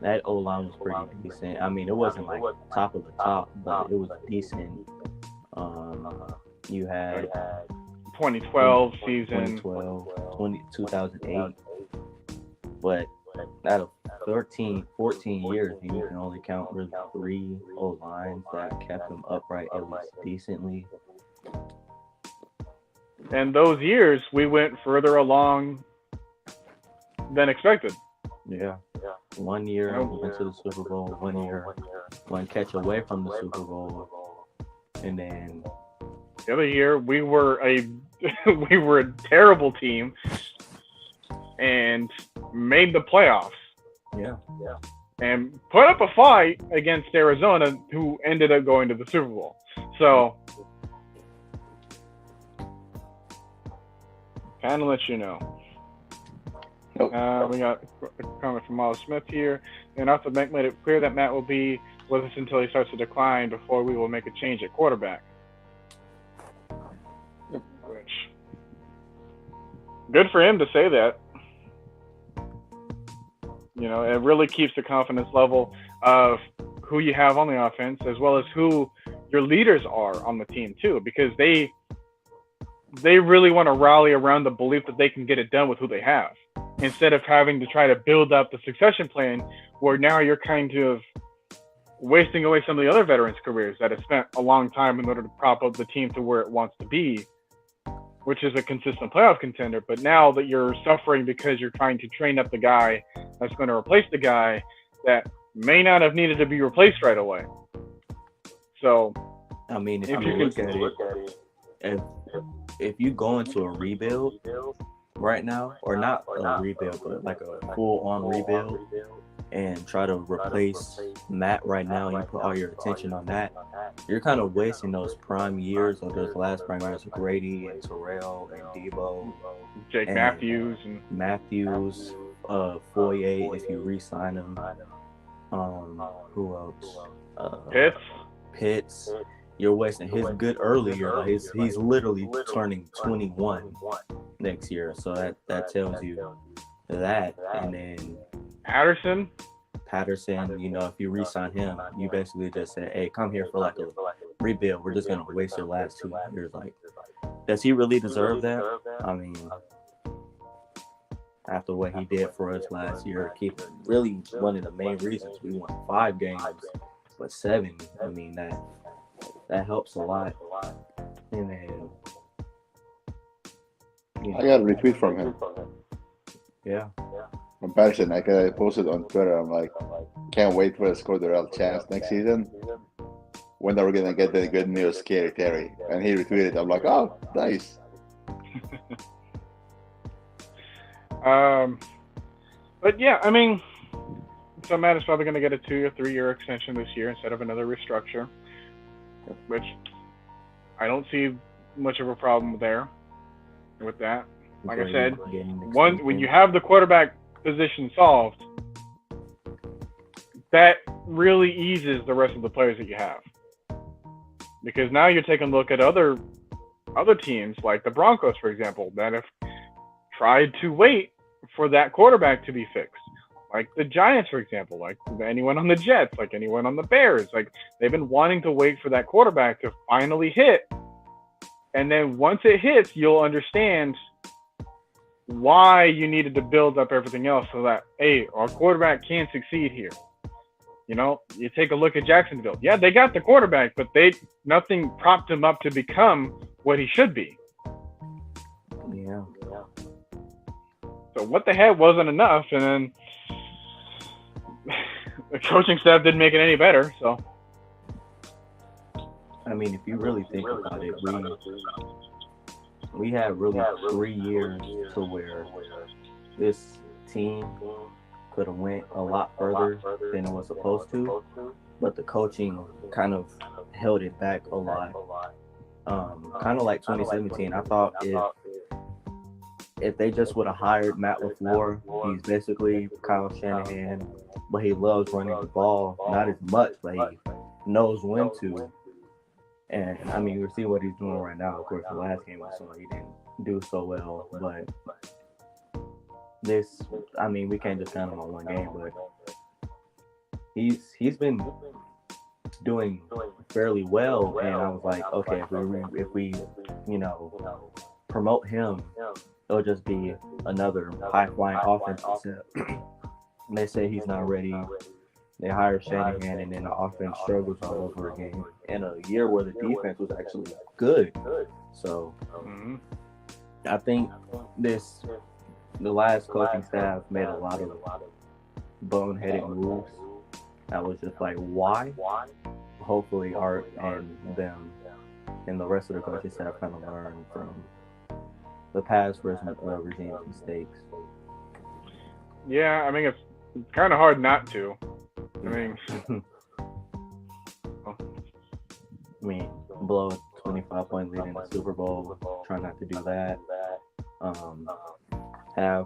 That O-line was pretty decent. I mean, it wasn't like top of the top, but it was decent. You had 2012 season. 2008. But out of 14 years, you can only count really 3 O-lines that kept him upright at least decently. And those years, we went further along than expected. Yeah. 1 year we went to the Super Bowl, 1 year one catch away from the Super Bowl, and then the other year we were a terrible team and made the playoffs. Yeah. And put up a fight against Arizona, who ended up going to the Super Bowl. So, kind of let you know. Nope. We got a comment from Miles Smith here. And also, Bank made it clear that Matt will be with us until he starts to decline before we will make a change at quarterback. Which, good for him to say that. It really keeps the confidence level of who you have on the offense, as well as who your leaders are on the team too, because they really want to rally around the belief that they can get it done with who they have, instead of having to try to build up the succession plan, where now you're kind of wasting away some of the other veterans' careers that have spent a long time in order to prop up the team to where it wants to be, which is a consistent playoff contender. But now that you're suffering because you're trying to train up the guy that's going to replace the guy that may not have needed to be replaced right away. So, I mean, if you look at it, if you go into a rebuild right now, or not a rebuild, but like a full-on rebuild, and try to replace Matt right now, and you put all your attention on that, you're kind of wasting those prime years, or those last prime years of Brady and Terrell and Debo, Jake and Matthews, Foye if you re-sign him. Who else? Pitts. You're wasting his good early year. He's literally turning 21 next year, so that tells you that. And then Patterson, if you re-sign him, you basically just say, hey, come here for like a rebuild. We're just gonna waste your last 2 years. Like, does he really deserve that? I mean, after what he did for us last year, keeping really one of the main reasons we won 5 games, but 7. I mean, that helps a lot. And then, I got a retweet from him. Yeah. From Patterson, I posted on Twitter. I'm like, can't wait for the Scorderell chance next season. When are we gonna get the good news, Scary Terry? And he retweeted. I'm like, oh, nice. But yeah, I mean, so Matt is probably going to get a 2 or 3 year extension this year instead of another restructure, which I don't see much of a problem there with that. Like I said, when you have the quarterback position solved, that really eases the rest of the players that you have, because now you're taking a look at other teams like the Broncos, for example, that have tried to wait for that quarterback to be fixed. Like the Giants, for example, like anyone on the Jets, like anyone on the Bears, like they've been wanting to wait for that quarterback to finally hit And then once it hits, you'll understand why you needed to build up everything else so that, hey, our quarterback can succeed here. You know, you take a look at Jacksonville. Yeah, they got the quarterback, but nothing propped him up to become what he should be. Yeah. So what they had wasn't enough, and then the coaching staff didn't make it any better. So, I mean, if you really think about it, we had really 3 years to where this team could have went a lot further than it was supposed to, but the coaching kind of held it back a lot. Kind of like 2017. I thought if they just would have hired Matt LaFleur, he's basically Kyle Shanahan, but he loves running the ball, not as much, but he knows when to. And I mean, you see what he's doing right now. Of course, the last game I saw, he didn't do so well, but this, I mean, we can't just count him on one game, but he's been doing fairly well, and I was like, okay, if we you know, promote him, it'll just be another high-flying offense. They say he's not ready. They hire Shanahan, and then the offense struggles all over again in a year where the defense was actually good. So I think the last coaching staff made a lot of boneheaded moves. I was just like, why? Hopefully Art and them and the rest of the coaching staff kind of learn from the past regime's mistakes. Yeah, I mean, it's kind of hard not to. I mean, blow a 25-point lead in the Super Bowl. Try not to do that. Have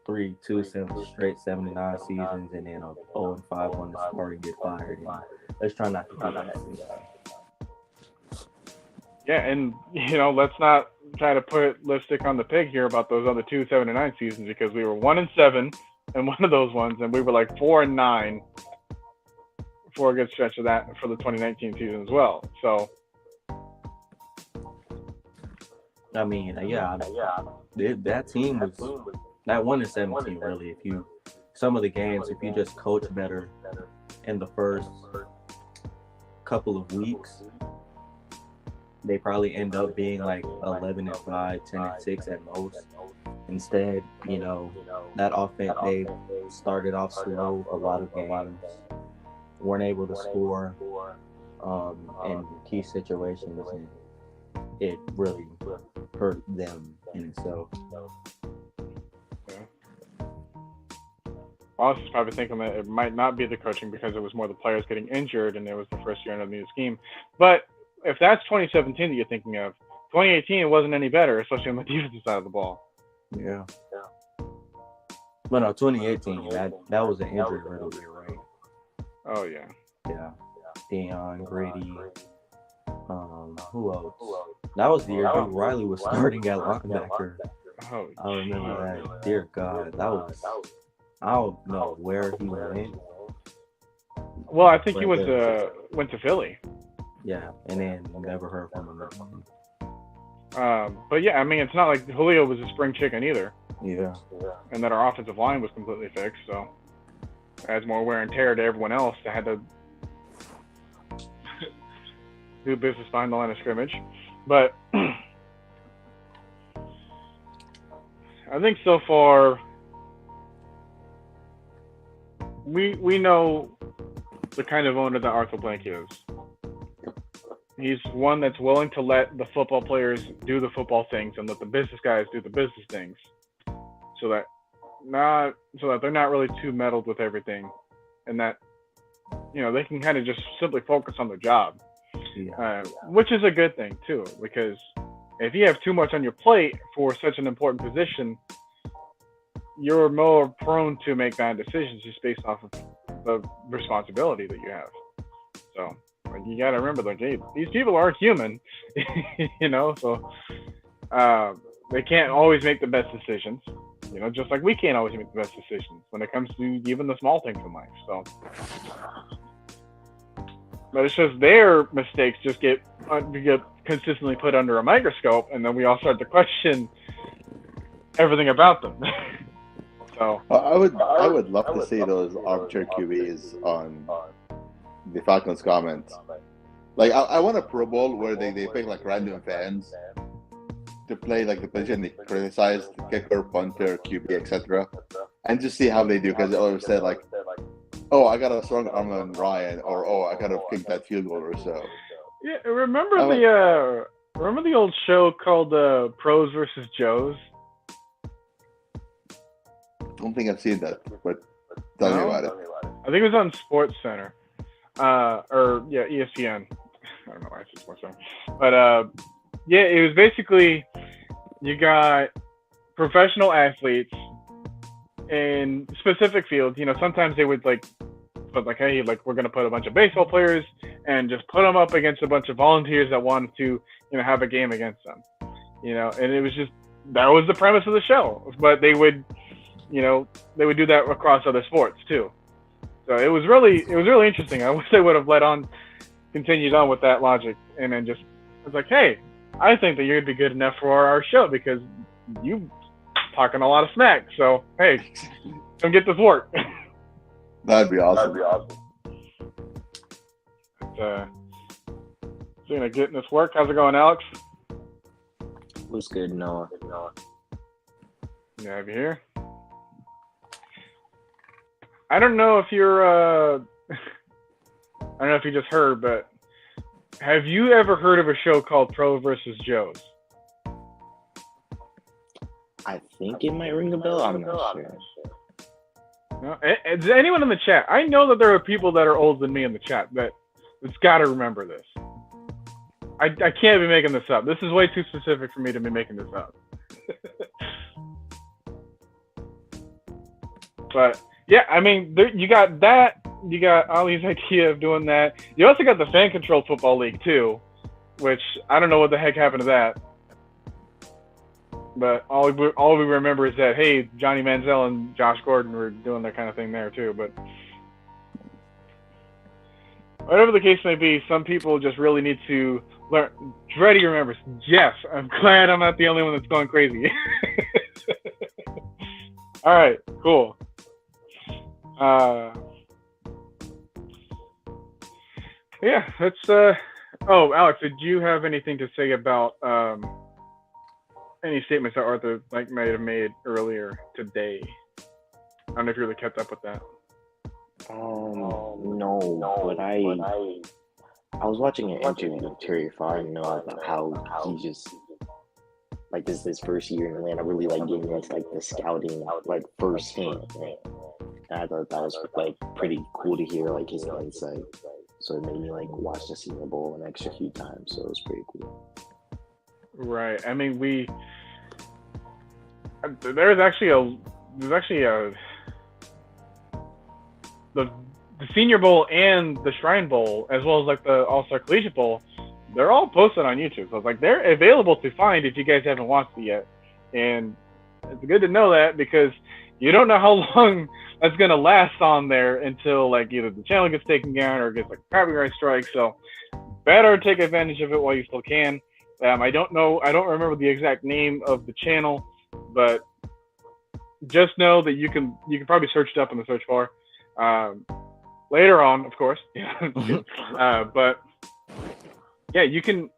2 straight 79 seasons and then a 0-5 on the sport and get fired. And let's try not to do that. Yeah, and you know, let's not try to put lipstick on the pig here about those other 2 7-9 seasons, because we were 1-7 in one of those ones, and we were like 4-9 for a good stretch of that for the 2019 season as well. So, I mean, that team was that 1-17 really. Some of the games, if you just coach better in the first couple of weeks, they probably end up being like 11-5, 10-6 at most. Instead, you know, that offense, they started off slow a lot of games, weren't able to score in key situations, and it really hurt them in itself. I was probably thinking that it might not be the coaching because it was more the players getting injured and it was the first year under the new scheme. But if that's 2017 that you're thinking of, 2018 wasn't any better, especially on the defensive side of the ball. Yeah. But no, 2018, that was an injury-riddled year, right? Oh, yeah. Yeah. Deion, Brady, who else? That was the year Duke Riley was starting at linebacker. Oh, I remember that. Dear God, that was... I don't know where he went. Well, I think he went to Philly. Yeah, and then never heard from him. But yeah, I mean, it's not like Julio was a spring chicken either. Yeah. And that our offensive line was completely fixed, so it adds more wear and tear to everyone else that had to do business behind the line of scrimmage. But I think so far we know the kind of owner that Arthur Blank is. He's one that's willing to let the football players do the football things and let the business guys do the business things, so that they're not really too meddled with everything, and that, you know, they can kind of just simply focus on their job, which is a good thing too, because if you have too much on your plate for such an important position, you're more prone to make bad decisions just based off of the responsibility that you have. So you got to remember, like, hey, these people are human, you know, so they can't always make the best decisions, you know, just like we can't always make the best decisions when it comes to even the small things in life. So, but it's just their mistakes just get get consistently put under a microscope, and then we all start to question everything about them. So I would love to see those armchair QBs on the Falcons comments. Like I want a Pro Bowl where they pick like random fans to play like the position they criticize, the kicker, punter, QB, etc., and just see how they do, because they always say like, "Oh, I got a strong arm than Ryan," or "Oh, I gotta kick that field goal," or so. yeah, remember the old show called Pros versus Joes? I don't think I've seen that, but tell me about it. I think it was on Sports Center, or ESPN. I don't know why I said Sports Center, but yeah, it was basically you got professional athletes in specific fields. You know, sometimes they would like put like, hey, like we're gonna put a bunch of baseball players and just put them up against a bunch of volunteers that wanted to, you know, have a game against them. You know, and it was just that was the premise of the show. But they would, you know, they would do that across other sports too. So it was really interesting. I wish they would have continued on with that logic, and then just it's like, hey, I think that you'd be good enough for our show because you talking a lot of smack. So hey, come get this work. That'd be awesome. Speaking of getting this work, how's it going, Alex? What's good, Noah? Yeah, have you here? I don't know if you're. I don't know if you just heard, but have you ever heard of a show called Pro versus Joes? I think it might ring a bell. I'm not sure. No? Is anyone in the chat? I know that there are people that are older than me in the chat that's got to remember this. I can't be making this up. This is way too specific for me to be making this up. But yeah, I mean, you got that. You got Ollie's idea of doing that. You also got the fan-controlled football league too, which I don't know what the heck happened to that. But all we remember is that, hey, Johnny Manziel and Josh Gordon were doing that kind of thing there too. But whatever the case may be, some people just really need to learn. Brady remembers. Yes, I'm glad I'm not the only one that's going crazy. All right, cool. Yeah, let's. Oh, Alex, did you have anything to say about any statements that Arthur might have made earlier today? I don't know if you really kept up with that. No, but I was watching an interview with Terry Farr, about how he just like this is his first year in Atlanta, really like getting into like the scouting like firsthand. Right? And I thought that was like pretty cool to hear like his insight. So it made me like watch the Senior Bowl an extra few times. So it was pretty cool. Right. I mean, there's actually the Senior Bowl and the Shrine Bowl, as well as like the All-Star Collegiate Bowl, they're all posted on YouTube. So it's like they're available to find if you guys haven't watched it yet. And it's good to know that because you don't know how long that's going to last on there until like either the channel gets taken down or gets like a copyright strike. So better take advantage of it while you still can. I don't remember the exact name of the channel, but just know that you can probably search it up in the search bar. Later on, of course. But yeah, you can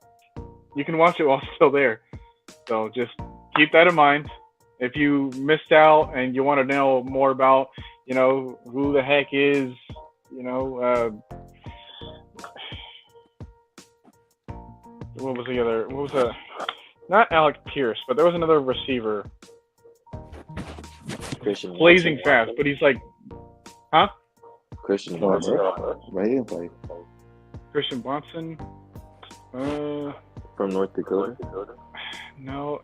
watch it while it's still there. So just keep that in mind. If you missed out and you want to know more about, who the heck is, what was not Alec Pierce, but there was another receiver. Christian blazing fast, but he's like, huh? Christian Watson. Christian Watson. From North Dakota. No,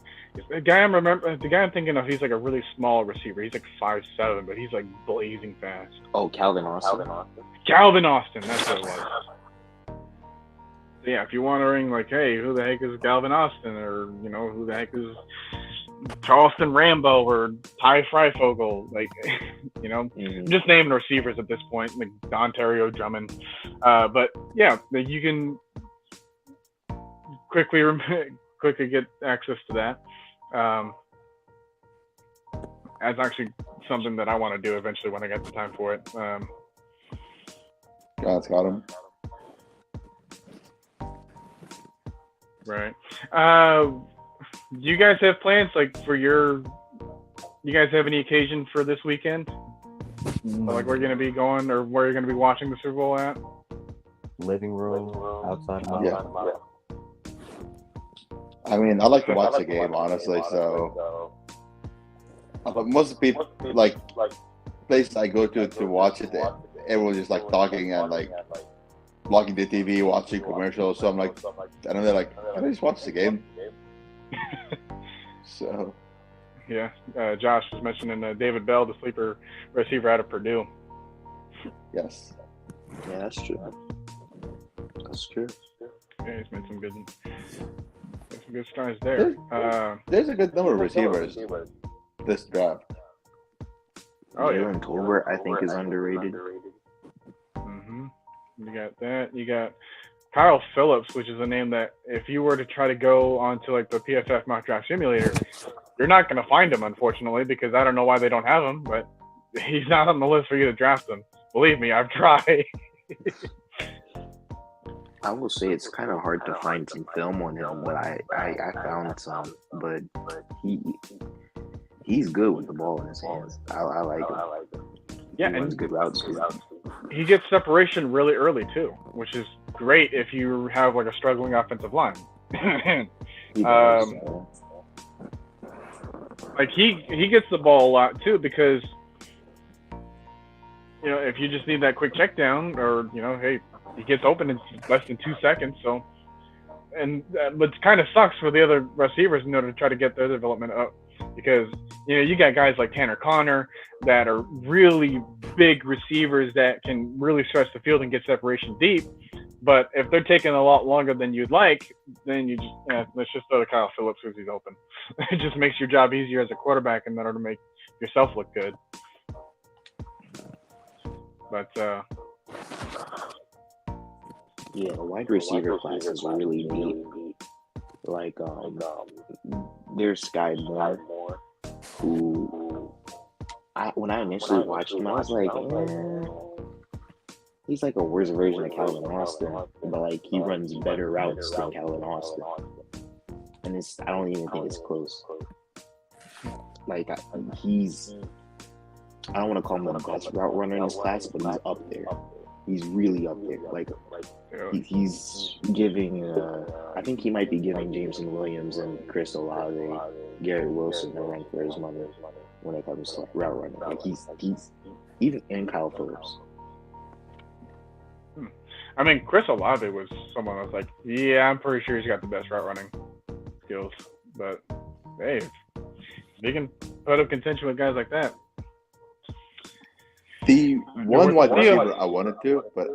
the guy I'm thinking of, he's like a really small receiver. He's like 5'7", but he's like blazing fast. Oh, Calvin Austin. Calvin Austin, that's what it was. So yeah, if you're wondering, like, hey, who the heck is Calvin Austin, or who the heck is Charleston Rambo or Ty Freifogel, like, just naming receivers at this point, like Dontario Drummond. But yeah, you can quickly get access to that. That's actually something that I want to do eventually when I get the time for it. God's got him. Right. Do you guys have plans for you guys have any occasion for this weekend? Like where you're going to be going or where you're going to be watching the Super Bowl at? Living room, outside of my Yeah. I mean, I like to watch the game, honestly, so most people, like, places I go to watch it, everyone's just, like, talking and, like, blocking the TV, watching commercials, so I'm like, I don't know, like, I just watch the game. So... Yeah, Josh was mentioning David Bell, the sleeper receiver out of Purdue. Yes. Yeah, that's true. That's true. Yeah, he's made some good strides there. There's a good number of receivers this draft. Oh yeah, Jalen Tolbert, I think, is underrated. Mm-hmm. You got that. You got Kyle Phillips, which is a name that if you were to try to go onto like the PFF mock draft simulator, you're not going to find him, unfortunately, because I don't know why they don't have him, but he's not on the list for you to draft him. Believe me, I've tried. I will say it's kind of hard to find some film on him, but I found some. But he's good with the ball in his hands. I like him. Yeah, he runs good routes too. He gets separation really early too, which is great if you have like a struggling offensive line. He does, Like he gets the ball a lot too because if you just need that quick check down or hey, he gets open in less than 2 seconds. So, but kind of sucks for the other receivers in order to try to get their development up because you got guys like Tanner Connor that are really big receivers that can really stretch the field and get separation deep. But if they're taking a lot longer than you'd like, then you just let's just throw to Kyle Phillips because he's open. It just makes your job easier as a quarterback in order to make yourself look good. But yeah, the wide receiver class is really deep. Like there's Sky Moore, who when I initially watched him, I was like, he's like a worse version of Calvin Austin, but like he runs better routes than Calvin Austin, and I don't even think it's close. Like he's, I don't want to call him the best route runner in this class, but he's up there. He's really up there. Like he's giving. I think he might be giving Jameson Williams and Chris Olave, Garrett Wilson a run for his money when it comes to route running. Like he's even in Kyle Phillips. I mean, Chris Olave was someone I was like, yeah, I'm pretty sure he's got the best route running skills. But hey, if he can put up contention with guys like that. The one wide receiver I wanted to, but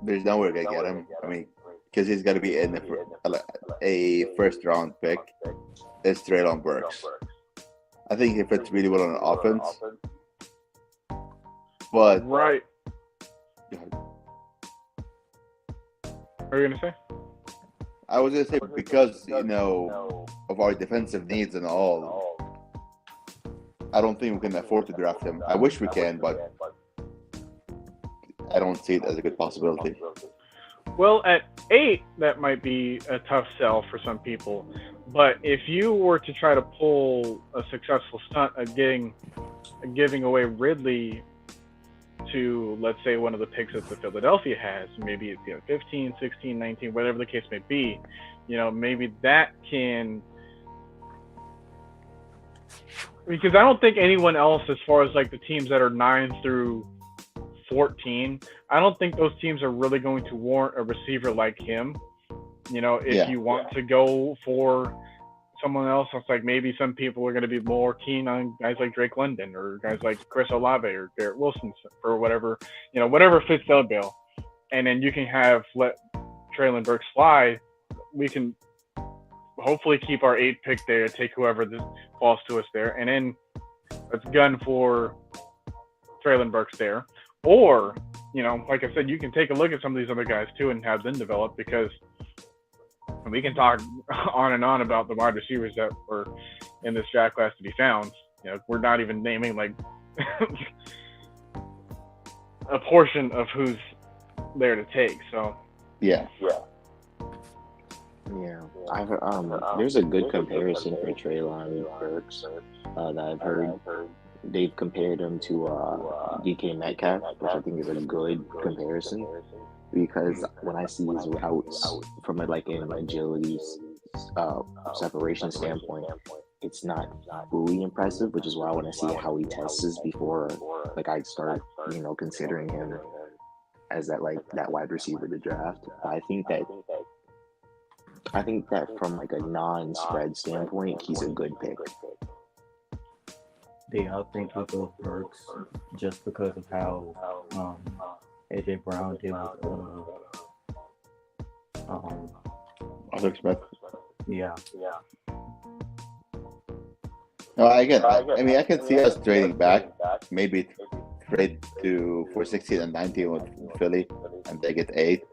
there's nowhere to get him. I mean, because he's got to be in a first-round pick. Is Treylon Burks. I think he fits really well on offense. But right. What are you gonna say? I was gonna say because of our defensive needs and all, I don't think we can afford to draft him. I wish we can, but I don't see it as a good possibility. Well, at 8, that might be a tough sell for some people. But if you were to try to pull a successful stunt of giving away Ridley to, let's say, one of the picks that the Philadelphia has, maybe it's 15, 16, 19, whatever the case may be, maybe that can... Because I don't think anyone else, as far as like the teams that are 9 through 14, I don't think those teams are really going to warrant a receiver like him. If you want to go for someone else, it's like maybe some people are going to be more keen on guys like Drake London or guys like Chris Olave or Garrett Wilson or whatever, whatever fits their bill. And then you can let Treylon Burks fly. We can hopefully keep our 8 pick there, take whoever falls to us there, and then let's gun for Treylon Burks there. Or, like I said, you can take a look at some of these other guys too and have them develop because And we can talk on and on about the wide receivers that were in this draft class to be found. We're not even naming like a portion of who's there to take. So Yeah. There's a good comparison for Treylon Burks that I've heard. They've compared him to DK Metcalf, which I think is a good comparison, because when I see his routes from an agility separation standpoint, it's not fully impressive, which is why I want to see how he tests before I start considering him as that wide receiver to draft. I think that from a non-spread standpoint, he's a good pick. Yeah, I think I'll go with Burks just because of how AJ Brown did with Alex Smith. Yeah. No, again, I can see us trading back, maybe trade for 16 and 19 with Philly, and they get 8.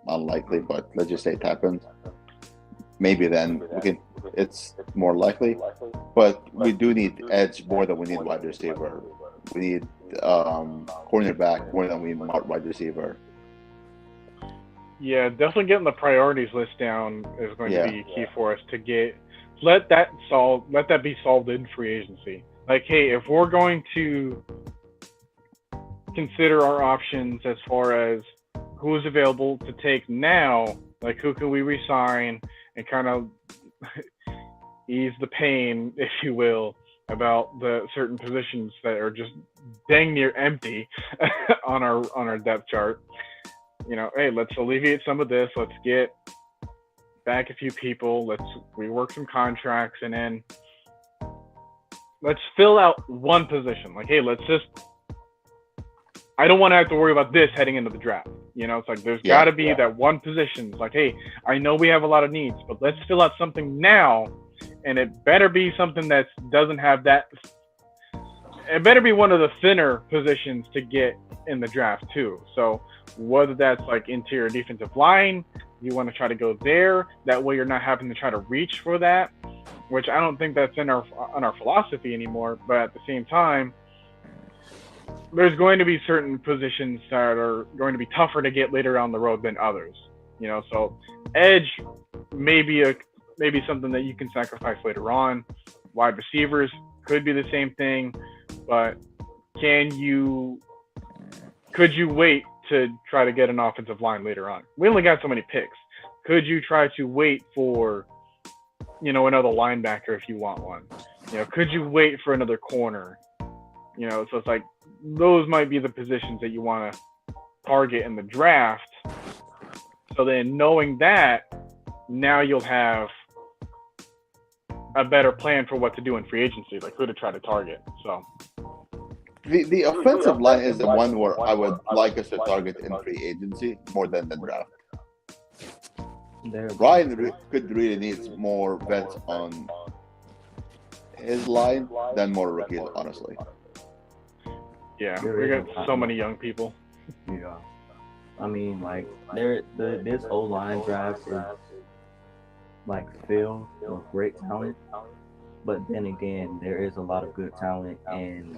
Unlikely, but let's just say it happens. Maybe then it's more likely, but we do need edge more than we need wide receiver. We need cornerback more than we need wide receiver. Yeah, definitely getting the priorities list down is going to be key for us to let that be solved in free agency. Hey, if we're going to consider our options as far as who is available to take now, who can we resign and kind of ease the pain, if you will, about the certain positions that are just dang near empty on our depth chart. Hey, let's alleviate some of this. Let's get back a few people. Let's rework some contracts, and then let's fill out one position. Hey, I don't want to have to worry about this heading into the draft. It's there's got to be that one position. It's hey, I know we have a lot of needs, but let's fill out something now, and it better be something that doesn't have that. It better be one of the thinner positions to get in the draft too. So whether that's interior defensive line, you want to try to go there. That way you're not having to try to reach for that, which I don't think that's in our philosophy anymore. But at the same time, there's going to be certain positions that are going to be tougher to get later down the road than others. So edge may be something that you can sacrifice later on. Wide receivers could be the same thing, but could you wait to try to get an offensive line later on? We only got so many picks. Could you try to wait for, another linebacker if you want one? Could you wait for another corner? So it's those might be the positions that you want to target in the draft. So then knowing that, now you'll have a better plan for what to do in free agency, who to try to target. So the offensive line is the one where I would like us to target in free agency more than the draft. Ryan could really need more vets on his line than more rookies, honestly. Yeah, we got so many young people. Yeah. I mean, this O-line draft is filled with great talent, but then again, there is a lot of good talent in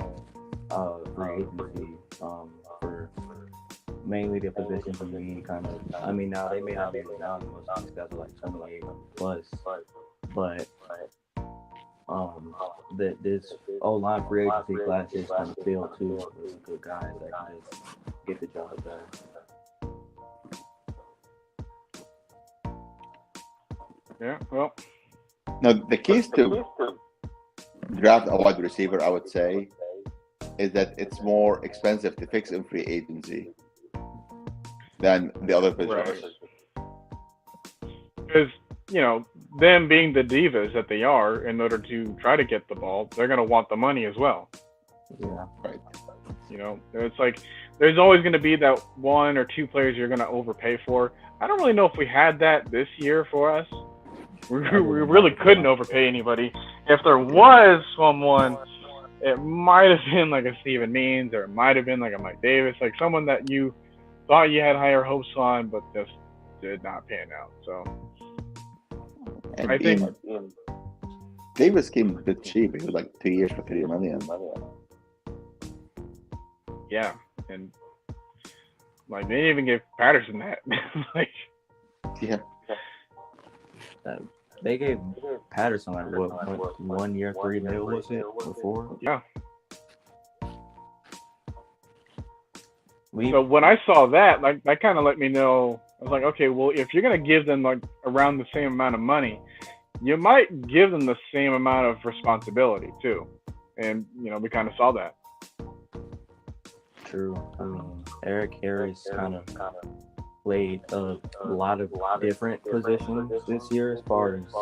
free agency for mainly the positions we need. Now they may not be now most of these guys are 28 plus, but this O-line free agency class is kind of filled too with good guys that can just get the job done. Yeah, well. Now, the keys to draft a wide receiver, I would say, is that it's more expensive to fix in free agency than the other positions. Because, them being the divas that they are, in order to try to get the ball, they're going to want the money as well. Yeah. Right. It's there's always going to be that one or two players you're going to overpay for. I don't really know if we had that this year for us. We really couldn't overpay anybody. If there was someone, it might have been a Steven Means, or it might have been a Mike Davis, someone that you thought you had higher hopes on, but just did not pan out. So And I think Davis came a bit cheap. He was like 2 years for $3 million. yeah, and like they didn't even give Patterson that. Like, Yeah. They gave Patterson like what 1 year, $3 million was it before? yeah. We So when I saw that, like that kind of let me know. I was like, okay, well, if you're gonna give them like around the same amount of money, you might give them the same amount of responsibility too. And we kind of saw that. True. I mean, Eric Harris kind of played a lot of different positions this year as far as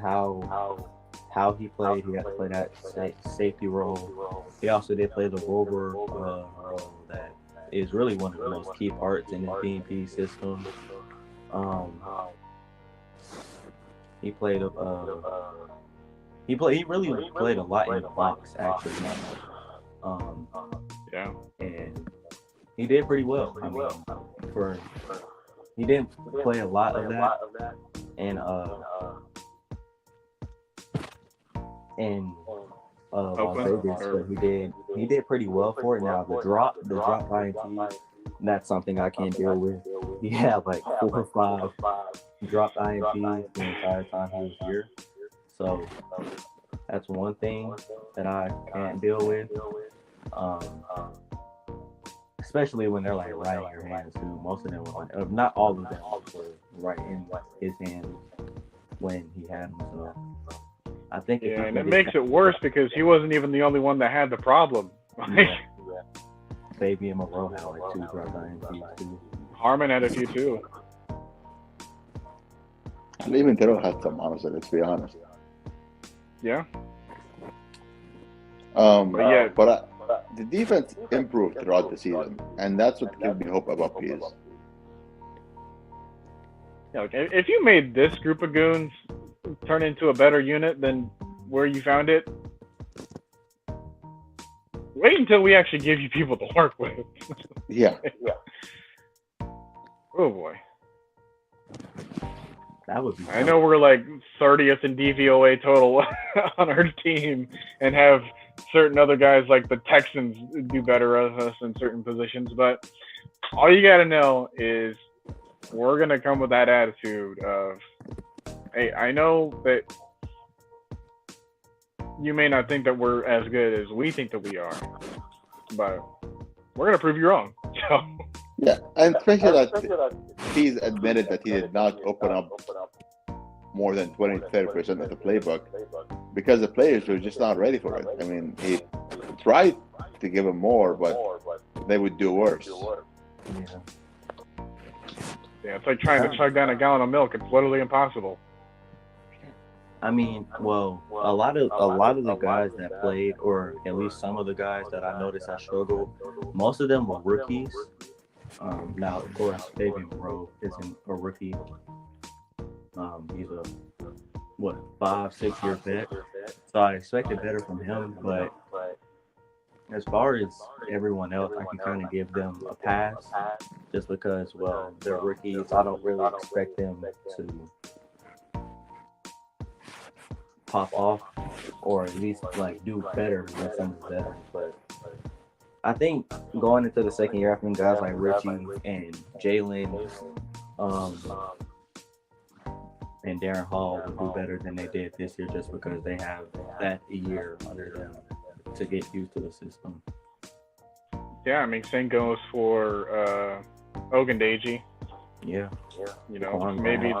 how he played. He had to play that safety role. He also did play the rover role that is really one of the most key parts in his BNP system. He played he really played a lot in the box actually. Yeah. And he did pretty well. I mean, he didn't play a lot of that, and Las Vegas, but he did pretty well for it. Now the drop INT, that's something I can't deal with. He had like 4 or 5 dropped INTs the entire time he was here, so that's one thing that I can't deal with. Especially when they're like right in your hands too. Most of them were like, not all of them were right in his hands when he had them. So I think and it makes it worse because he wasn't even the only one that had the problem. Yeah. Fabian Moreau had like 2 dropped INTs too. Harmon had a few too. And even Terrell had some, honestly, let's be honest. Yeah. But the defense improved throughout the season, and that's what gives me hope about Pease. Yeah, okay. If you made this group of goons turn into a better unit than where you found it, wait until we actually give you people to work with. Yeah. Oh boy. That would be. I know we're like 30th in DVOA total on our team, and have certain other guys like the Texans do better as us in certain positions, but all you got to know is we're going to come with that attitude of, hey, I know that you may not think that we're as good as we think that we are, but we're going to prove you wrong. So. Yeah, and especially that he's admitted that he did not open up more than 20-30% of the playbook because the players were just not ready for it. I mean, he tried to give them more, but they would do worse. Yeah, it's like trying to chug down a gallon of milk. It's literally impossible. I mean, well, a lot of the guys that played, or at least some of the guys that I noticed that struggled, most of them were rookies. Now, of course, Fabian Moreau isn't a rookie. He's a 5-6 year vet, so I expected better from him. But as far as everyone else, I can kind of give them a pass, just because, well, they're rookies. I don't really expect them to pop off, or at least like do better than some of the veterans. But I think going into the second year, I think guys like Richie and Jalen, and Darren Hall will do better than they did this year, just because they have that year under them to get used to the system. Yeah, I mean, same goes for Ogundeji. Yeah. You know, maybe.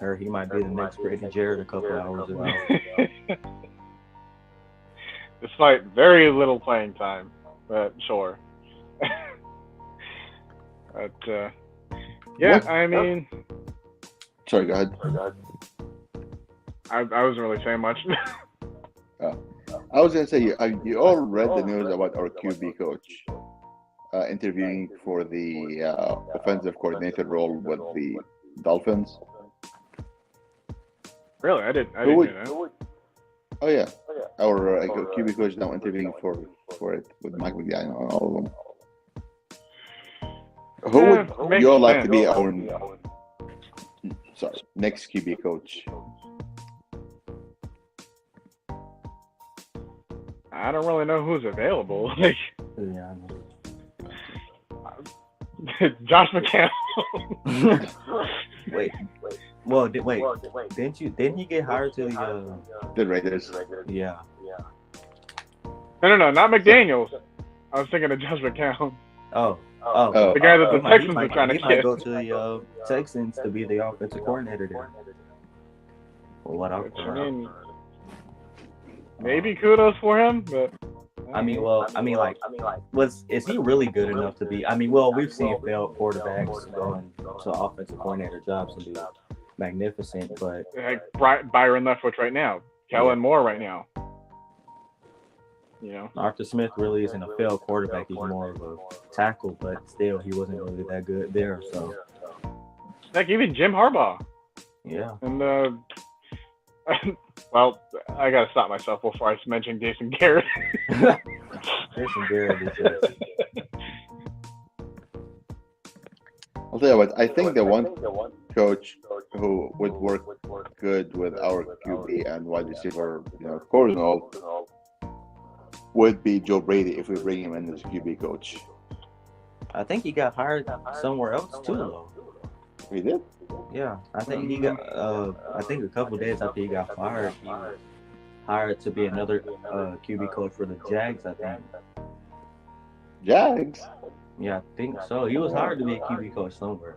Or he might be the next Brady Jared a couple hours ago. Despite very little playing time, but sure. But I mean, sorry, go ahead. I wasn't really saying much. I was gonna say you all read the news about our QB coach interviewing for the offensive coordinator role with the Dolphins. Really, I didn't hear that. Oh yeah, our QB coach now interviewing for it with Mike McDaniel and all of them. Who would makes you all like sense. to be our next QB coach? I don't really know who's available. Like Yeah. Josh McCown. Wait. Well, didn't he get hired to The Raiders. Yeah. No, not McDaniels. I was thinking of Josh McCown. Oh. The guy that the He might- Texans he might- are trying to he might get. go to the Texans to be the offensive coordinator there. Well, what I've I heard. mean, maybe kudos for him, but is he really good enough to be? I mean, well, we've seen failed quarterbacks going to offensive coordinator jobs and be magnificent, but like Byron Leftwich right now, Kellen Moore right now. You know, Arthur Smith really isn't a failed quarterback. He's more of a tackle, but still, he wasn't really that good there. So, like even Jim Harbaugh. yeah. And well, I gotta stop myself before I mention Jason Garrett. Jason Garrett is just, I'll tell you what. I think the one coach who would work good with our QB and wide receiver, core and all, would be Joe Brady if we bring him in as QB coach. I think he got hired somewhere else too, though. We did. Yeah, I think he got. I think a couple days after he got fired, he was hired to be another QB coach for the Jags. I think. Jags. Yeah, I think so. He was hired to be a QB coach somewhere.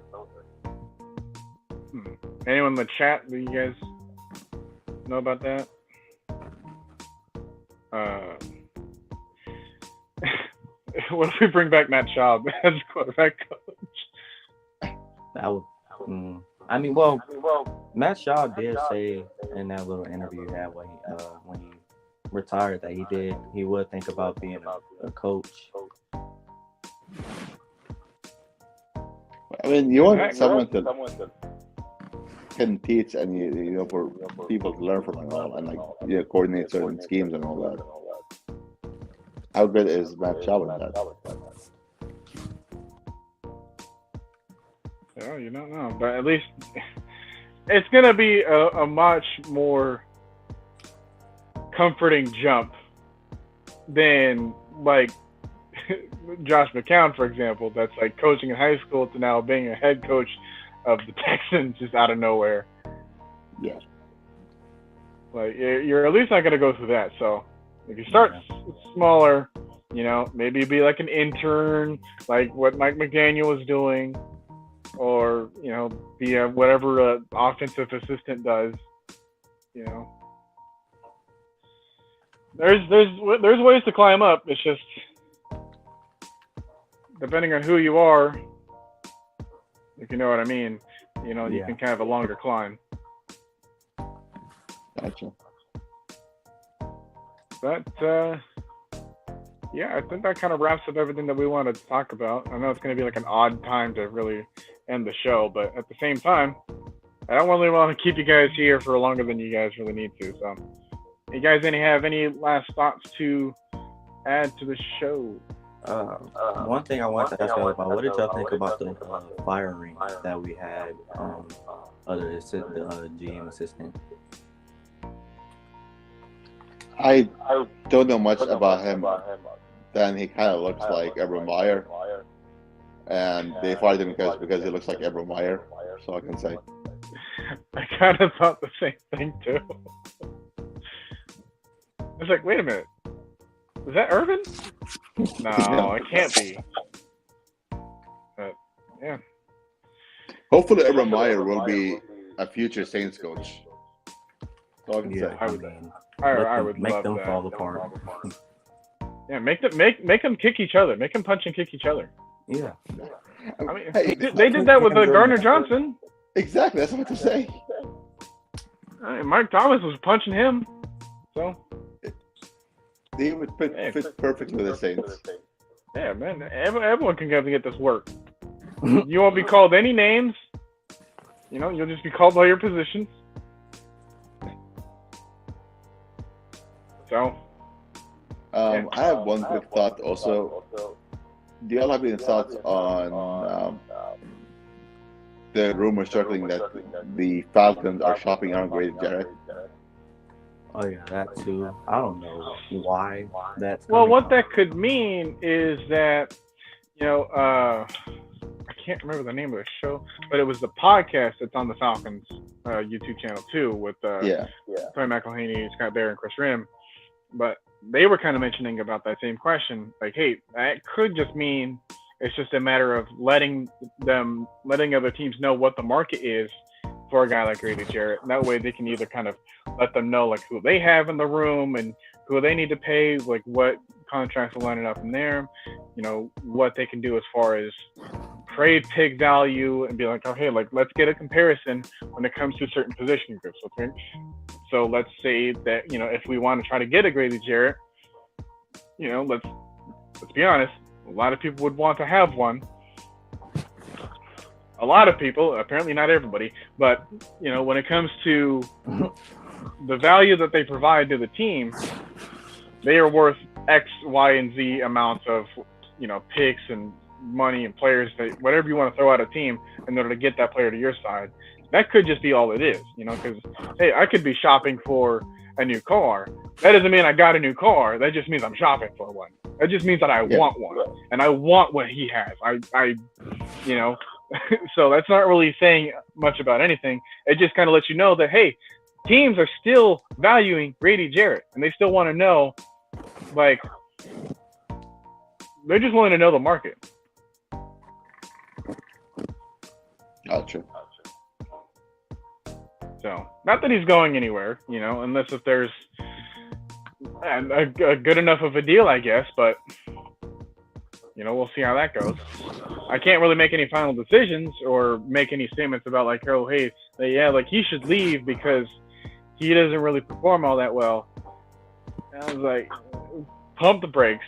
Anyone in the chat? Do you guys know about that? What if we bring back Matt Schaub as quarterback coach? That would. I mean, well, Matt Shaw did say in that little interview he had when he retired that he would think about being a coach. I mean, you want someone to can teach and for people to learn from and all, and coordinate certain schemes and all that. How good is Matt Schaub in that? Yeah, you don't know, but at least it's gonna be a much more comforting jump than like Josh McCown, for example, that's like coaching in high school to now being a head coach of the Texans just out of nowhere. Yeah. Like you're at least not gonna go through that. So if you start smaller, maybe be like an intern, like what Mike McDaniel was doing. Or be whatever offensive assistant does. There's ways to climb up. It's just depending on who you are, if you know what I mean. You can kind of have a longer climb. Gotcha. But yeah, I think that kind of wraps up everything that we wanted to talk about. I know it's going to be like an odd time to really end the show, but at the same time, I don't really want to keep you guys here for longer than you guys really need to. So, you guys have any last thoughts to add to the show? One thing I wanted to ask y'all about, what did y'all think about the firing that we had other than the GM assistant? I don't know much about him. Then he kind of looks like Urban Meyer, and they fired him because he looks like Urban Meyer. So I can say. I kind of thought the same thing too. I was like, wait a minute, is that Urban? No, it can't be. But yeah. Hopefully, Urban Meyer will be a future Saints coach. So I can say. I would make love them that. fall apart. Yeah, make them kick each other. Make them punch and kick each other. Yeah. I mean, Hey, they did that with Gardner Johnson. Exactly, that's what to say. I mean, Mike Thomas was punching him. So They would fit perfectly with the Saints. yeah, man, everyone can get this work. You won't be called any names. You'll just be called by your positions. So. I have one quick thought also. Do y'all have any thoughts on the rumor circling that the Falcons are shopping around Grady Jarrett. Oh yeah, that too. I don't know why that's Well, coming. what that could mean is that, I can't remember the name of the show, but it was the podcast that's on the Falcons YouTube channel too, with Yeah. Tony McElhaney, Scott Bair, and Chris Rim. But they were kind of mentioning about that same question, like, hey, that could just mean it's just a matter of letting other teams know what the market is for a guy like Grady Jarrett. And that way they can either kind of let them know like who they have in the room and who they need to pay, like what contracts are lining up in there, what they can do as far as trade pick value, and be like, okay, like let's get a comparison when it comes to certain position groups. Okay, so let's say that if we want to try to get a Grady Jarrett, let's be honest, a lot of people would want to have one. A lot of people, apparently not everybody, but when it comes to the value that they provide to the team, they are worth X, Y, and Z amounts of picks and money and players, whatever you want to throw at a team in order to get that player to your side. That could just be all it is, because hey, I could be shopping for a new car. That doesn't mean I got a new car. That just means I'm shopping for one. That just means that I want one, and I want what he has. I so that's not really saying much about anything. It just kind of lets you know that, hey, teams are still valuing Grady Jarrett, and they still want to know, like, they're just wanting to know the market. Gotcha. So, not that he's going anywhere, unless if there's a good enough of a deal, I guess, but we'll see how that goes. I can't really make any final decisions or make any statements about like, oh, hey, like he should leave because he doesn't really perform all that well. And I was like, pump the brakes,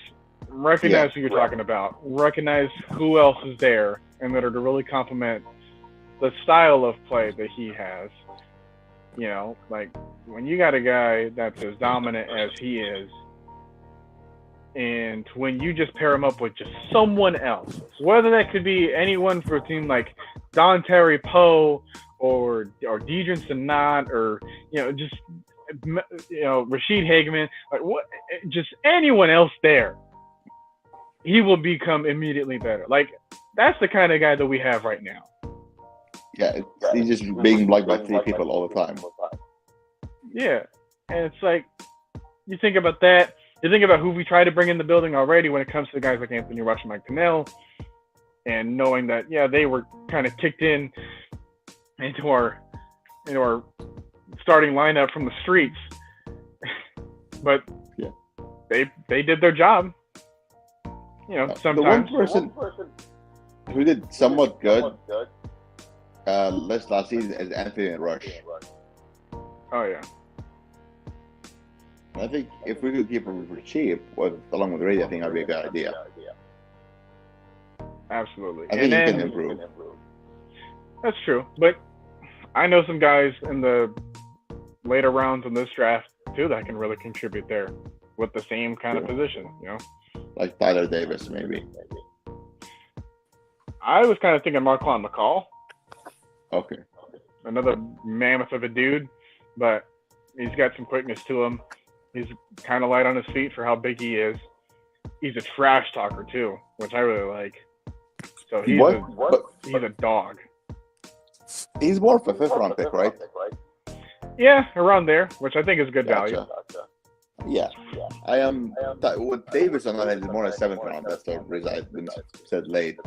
recognize who you're talking about, recognize who else is there in order to really complement the style of play that he has. Like when you got a guy that's as dominant as he is, and when you just pair him up with just someone else, whether that could be anyone for a team like Don Terry Poe or Deidre Sanat or just Rashid Hageman, like what, just anyone else there, he will become immediately better. Like that's the kind of guy that we have right now. Yeah, he's just being blocked by 3 people all the time. Yeah, and it's like you think about that. You think about who we try to bring in the building already when it comes to guys like Anthony Rush and Mike Pennell, and knowing that they were kind of kicked into our starting lineup from the streets, but they did their job. Sometimes the one person who did somewhat good last season is Anthony Rush. Oh yeah. I think if we could keep him for cheap, along with Brady, I think that'd be a good idea. Absolutely. I think he can improve. That's true, but I know some guys in the later rounds in this draft too that can really contribute there with the same kind of position. Like Tyler Davis, maybe. I was kind of thinking Marquand McCall. Okay. Another mammoth of a dude, but he's got some quickness to him. He's kind of light on his feet for how big he is. He's a trash talker too, which I really like. So he's a dog. He's more of a 5th round pick, right? Yeah, around there, which I think is good value. Yeah. I am with Davis on that end is more a 7th round. That's the reason I've been said late.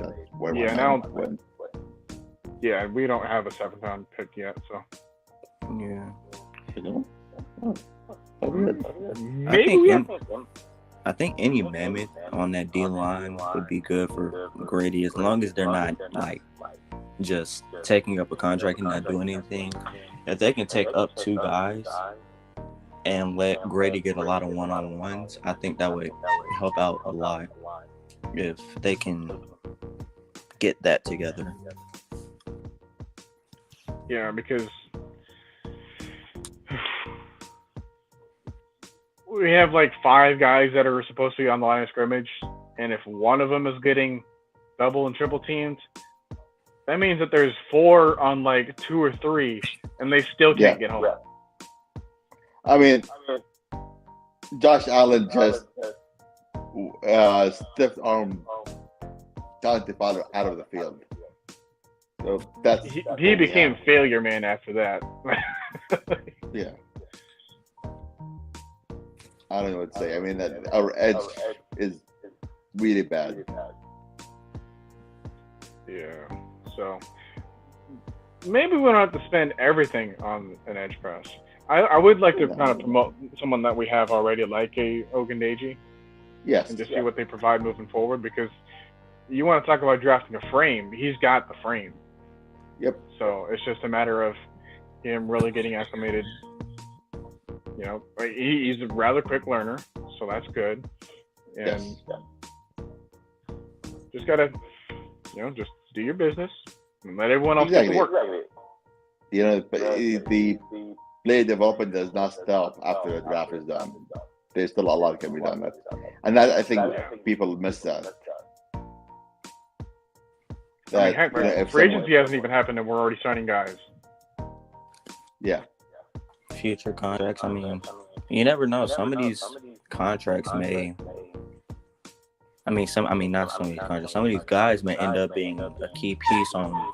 Yeah, we don't have a 7th round pick yet, so. Yeah. I think any mammoth on that D line would be good for Grady, as long as they're not like just taking up a contract and not doing anything. If they can take up 2 guys and let Grady get a lot of one-on-ones, I think that would help out a lot if they can get that together. Yeah, because we have like 5 guys that are supposed to be on the line of scrimmage, and if one of them is getting double and triple teamed, that means that there's 4 on like 2 or 3, and they still can't get home. I mean, Josh Allen just stiff arm Dante Fowler out of the field. So that's he became failure man after that. Yeah. I don't know what to say. I mean, that our edge is really bad. Yeah. So maybe we don't have to spend everything on an edge press. I would like to kind of promote someone that we have already, like a Ogundeji. Yes. And just see what they provide moving forward, because you want to talk about drafting a frame. He's got the frame. Yep. So it's just a matter of him really getting acclimated. You know, he's a rather quick learner, so that's good. And just gotta, just do your business and let everyone else get to work. You know, the play development does not stop after the draft is done. There's still a lot that can be done. And that, I think people miss that. Free agency hasn't even happened and we're already signing guys. Yeah. Future contracts. I mean, you never know. Some of these contracts may. Not some of these contracts. Some of these guys may end up being a key piece on.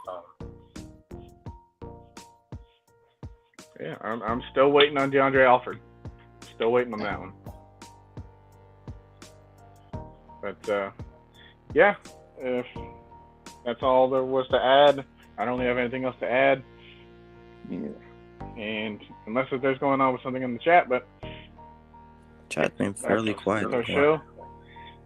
Yeah, I'm still waiting on DeAndre Alford. Still waiting on that one. But yeah, if that's all there was to add, I don't really have anything else to add. Yeah. And unless there's going on with something in the chat, but chat's been fairly quiet. Our show.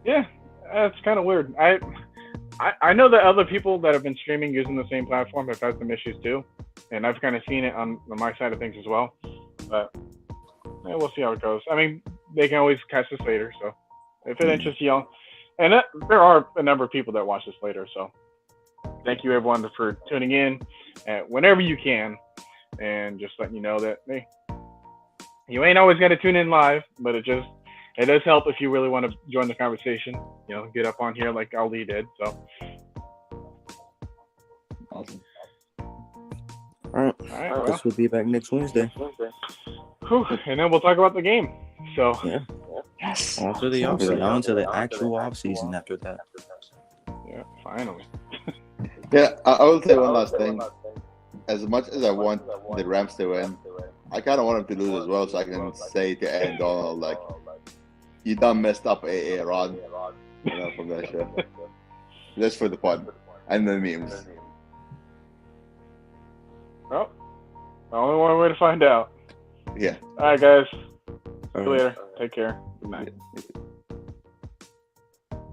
Yeah, it's kind of weird. I know that other people that have been streaming using the same platform have had some issues too, and I've kind of seen it on my side of things as well. But yeah, we'll see how it goes. I mean, they can always catch this later, so if it interests you, and there are a number of people that watch this later, so thank you everyone for tuning in whenever you can, and just letting you know that hey, you ain't always got to tune in live, but it does help if you really want to join the conversation. Get up on here like Ali did. So, awesome. All right. Well, guess we'll be back next Wednesday. Whew, and then we'll talk about the game. So, yeah. Yes. On to the offseason. On to the actual offseason after that. Yeah, finally. Yeah, I will say one last thing. As much as I want the Rams to win, I kind of want them to lose as well, so I can say to Aaron Donald, like, you done messed up, Rod, from that show. Just for the fun and the memes. Well, only one way to find out. Yeah. All right, guys. All See you right. later. Take care. Good night. Yeah.